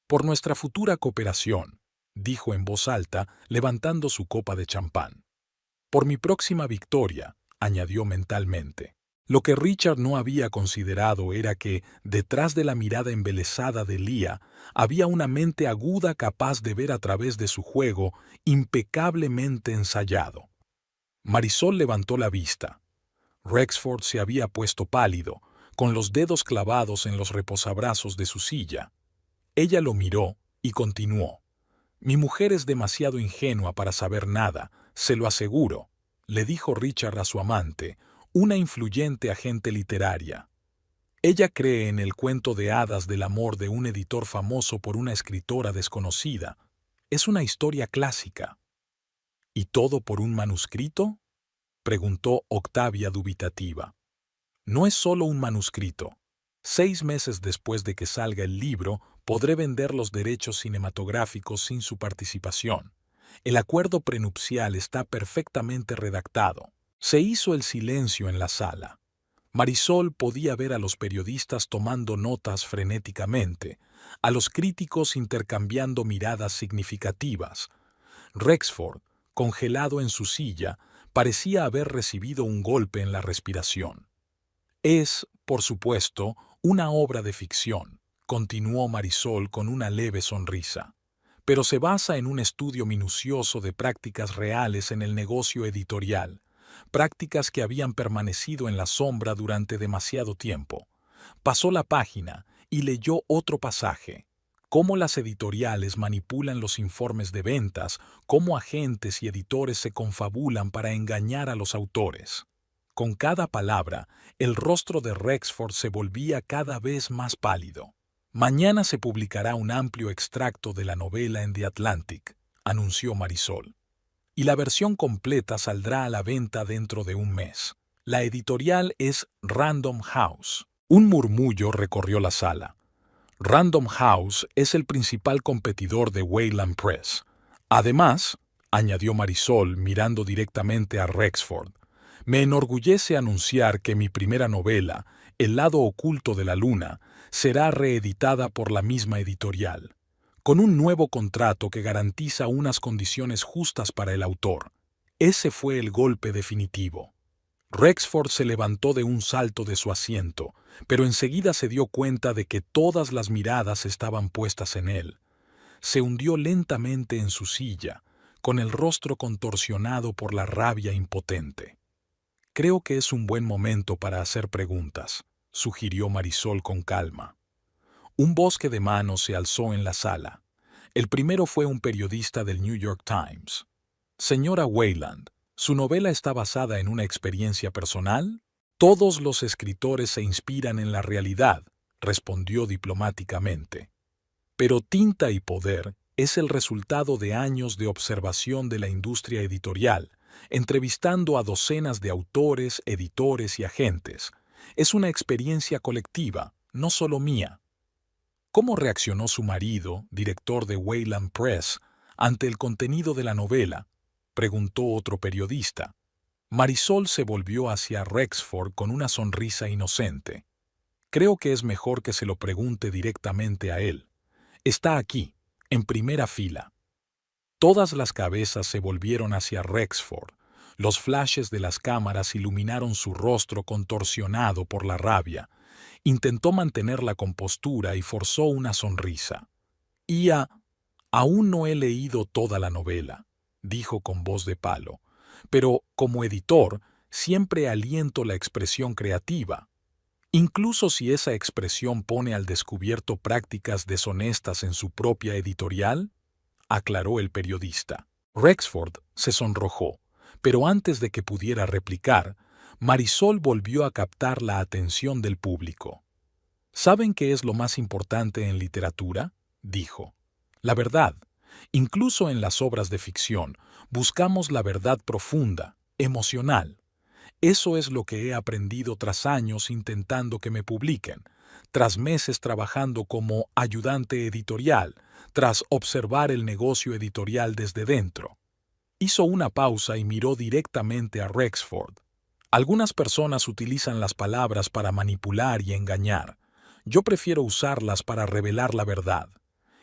Por nuestra futura cooperación, dijo en voz alta, levantando su copa de champán. Por mi próxima victoria, añadió mentalmente. Lo que Richard no había considerado era que, detrás de la mirada embelesada de Leah, había una mente aguda capaz de ver a través de su juego impecablemente ensayado. Marisol levantó la vista. Rexford se había puesto pálido, con los dedos clavados en los reposabrazos de su silla. Ella lo miró y continuó. Mi mujer es demasiado ingenua para saber nada, se lo aseguro, le dijo Richard a su amante, una influyente agente literaria. Ella cree en el cuento de hadas del amor de un editor famoso por una escritora desconocida. Es una historia clásica. ¿Y todo por un manuscrito?, preguntó Octavia dubitativa. No es solo un manuscrito. 6 meses después de que salga el libro, podré vender los derechos cinematográficos sin su participación. El acuerdo prenupcial está perfectamente redactado. Se hizo el silencio en la sala. Marisol podía ver a los periodistas tomando notas frenéticamente, a los críticos intercambiando miradas significativas. Rexford, congelado en su silla, parecía haber recibido un golpe en la respiración. Es, por supuesto, una obra de ficción, continuó Marisol con una leve sonrisa, pero se basa en un estudio minucioso de prácticas reales en el negocio editorial, prácticas que habían permanecido en la sombra durante demasiado tiempo. Pasó la página y leyó otro pasaje. Cómo las editoriales manipulan los informes de ventas, cómo agentes y editores se confabulan para engañar a los autores. Con cada palabra, el rostro de Rexford se volvía cada vez más pálido. Mañana se publicará un amplio extracto de la novela en The Atlantic, anunció Marisol. Y la versión completa saldrá a la venta dentro de un mes. La editorial es Random House. Un murmullo recorrió la sala. Random House es el principal competidor de Wayland Press. Además, añadió Marisol mirando directamente a Rexford, me enorgullece anunciar que mi primera novela, El lado oculto de la luna, será reeditada por la misma editorial, con un nuevo contrato que garantiza unas condiciones justas para el autor. Ese fue el golpe definitivo. Rexford se levantó de un salto de su asiento, pero enseguida se dio cuenta de que todas las miradas estaban puestas en él. Se hundió lentamente en su silla, con el rostro contorsionado por la rabia impotente. Creo que es un buen momento para hacer preguntas, sugirió Marisol con calma. Un bosque de manos se alzó en la sala. El primero fue un periodista del New York Times. Señora Wayland, ¿su novela está basada en una experiencia personal? Todos los escritores se inspiran en la realidad, respondió diplomáticamente. Pero Tinta y Poder es el resultado de años de observación de la industria editorial, entrevistando a docenas de autores, editores y agentes. Es una experiencia colectiva, no solo mía. ¿Cómo reaccionó su marido, director de Wayland Press, ante el contenido de la novela?, preguntó otro periodista. Marisol se volvió hacia Rexford con una sonrisa inocente. Creo que es mejor que se lo pregunte directamente a él. Está aquí, en primera fila. Todas las cabezas se volvieron hacia Rexford. Los flashes de las cámaras iluminaron su rostro contorsionado por la rabia. Intentó mantener la compostura y forzó una sonrisa. Aún no he leído toda la novela, dijo con voz de palo, pero como editor siempre aliento la expresión creativa. Incluso si esa expresión pone al descubierto prácticas deshonestas en su propia editorial, aclaró el periodista. Rexford se sonrojó, pero antes de que pudiera replicar, Marisol volvió a captar la atención del público. ¿Saben qué es lo más importante en literatura?, dijo. La verdad. Incluso en las obras de ficción, buscamos la verdad profunda, emocional. Eso es lo que he aprendido tras años intentando que me publiquen, tras meses trabajando como ayudante editorial, tras observar el negocio editorial desde dentro. Hizo una pausa y miró directamente a Rexford. Algunas personas utilizan las palabras para manipular y engañar. Yo prefiero usarlas para revelar la verdad.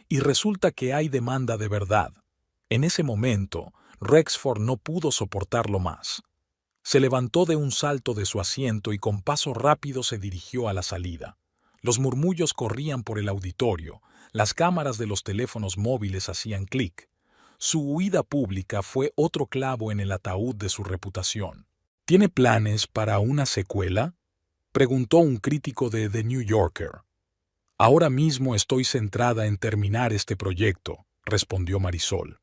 Y resulta que hay demanda de verdad. En ese momento, Rexford no pudo soportarlo más. Se levantó de un salto de su asiento y con paso rápido se dirigió a la salida. Los murmullos corrían por el auditorio, las cámaras de los teléfonos móviles hacían clic. Su huida pública fue otro clavo en el ataúd de su reputación. ¿Tiene planes para una secuela?, preguntó un crítico de The New Yorker. Ahora mismo estoy centrada en terminar este proyecto, respondió Marisol.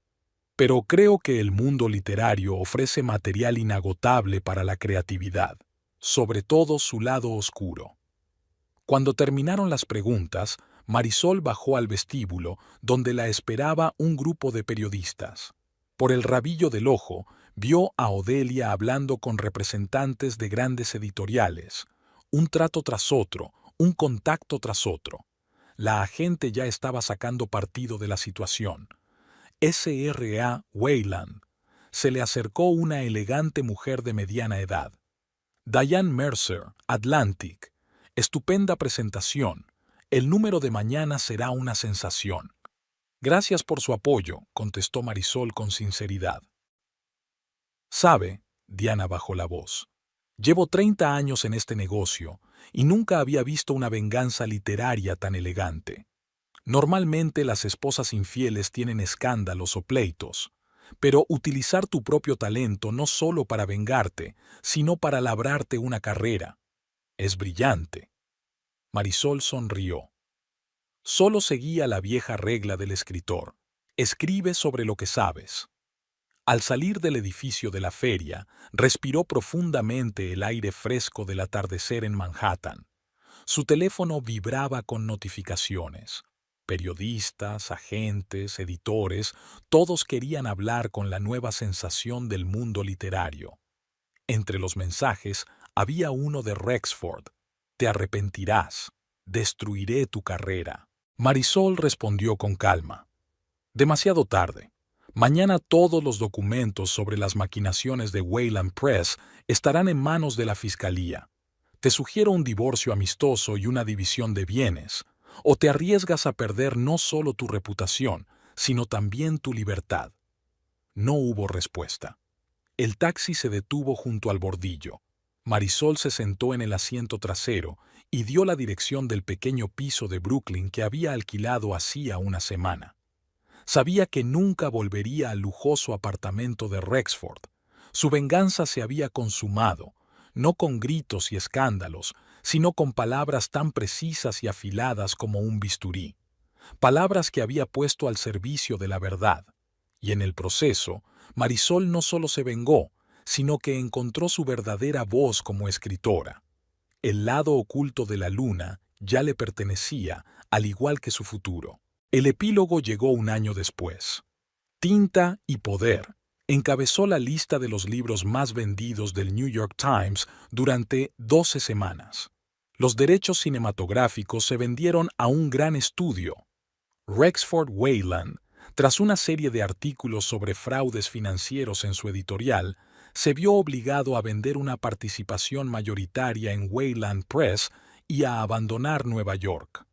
Pero creo que el mundo literario ofrece material inagotable para la creatividad, sobre todo su lado oscuro. Cuando terminaron las preguntas, Marisol bajó al vestíbulo, donde la esperaba un grupo de periodistas. Por el rabillo del ojo, vio a Odelia hablando con representantes de grandes editoriales. Un trato tras otro, un contacto tras otro. La agente ya estaba sacando partido de la situación. S.R.A. Wayland. Se le acercó una elegante mujer de mediana edad. Diane Mercer, Atlantic. Estupenda presentación. El número de mañana será una sensación. Gracias por su apoyo, contestó Marisol con sinceridad. Sabe, Diana bajó la voz. Llevo 30 años en este negocio y nunca había visto una venganza literaria tan elegante. Normalmente las esposas infieles tienen escándalos o pleitos, pero utilizar tu propio talento no solo para vengarte, sino para labrarte una carrera. Es brillante. Marisol sonrió. Solo seguía la vieja regla del escritor. Escribe sobre lo que sabes. Al salir del edificio de la feria, respiró profundamente el aire fresco del atardecer en Manhattan. Su teléfono vibraba con notificaciones. Periodistas, agentes, editores, todos querían hablar con la nueva sensación del mundo literario. Entre los mensajes había uno de Rexford: «Te arrepentirás, destruiré tu carrera». Marisol respondió con calma: «Demasiado tarde. Mañana todos los documentos sobre las maquinaciones de Wayland Press estarán en manos de la Fiscalía. Te sugiero un divorcio amistoso y una división de bienes, o te arriesgas a perder no solo tu reputación, sino también tu libertad». No hubo respuesta. El taxi se detuvo junto al bordillo. Marisol se sentó en el asiento trasero y dio la dirección del pequeño piso de Brooklyn que había alquilado hacía una semana. Sabía que nunca volvería al lujoso apartamento de Rexford. Su venganza se había consumado, no con gritos y escándalos, sino con palabras tan precisas y afiladas como un bisturí. Palabras que había puesto al servicio de la verdad. Y en el proceso, Marisol no solo se vengó, sino que encontró su verdadera voz como escritora. El lado oculto de la luna ya le pertenecía, al igual que su futuro. El epílogo llegó un año después. Tinta y Poder encabezó la lista de los libros más vendidos del New York Times durante 12 semanas. Los derechos cinematográficos se vendieron a un gran estudio, Rexford Wayland. Tras una serie de artículos sobre fraudes financieros en su editorial, se vio obligado a vender una participación mayoritaria en Wayland Press y a abandonar Nueva York.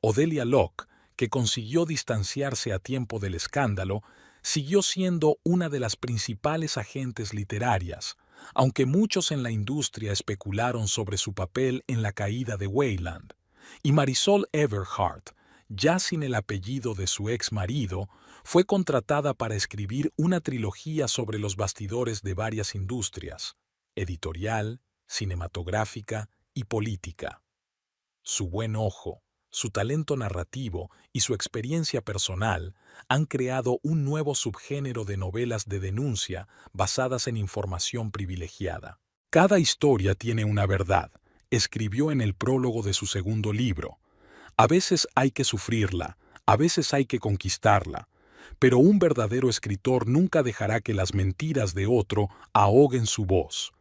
Odelia Locke, que consiguió distanciarse a tiempo del escándalo, siguió siendo una de las principales agentes literarias, aunque muchos en la industria especularon sobre su papel en la caída de Wayland. Y Marisol Everhart, ya sin el apellido de su ex marido, fue contratada para escribir una trilogía sobre los bastidores de varias industrias: editorial, cinematográfica y política. Su buen ojo, su talento narrativo y su experiencia personal han creado un nuevo subgénero de novelas de denuncia basadas en información privilegiada. Cada historia tiene una verdad, escribió en el prólogo de su segundo libro. A veces hay que sufrirla, a veces hay que conquistarla, pero un verdadero escritor nunca dejará que las mentiras de otro ahoguen su voz.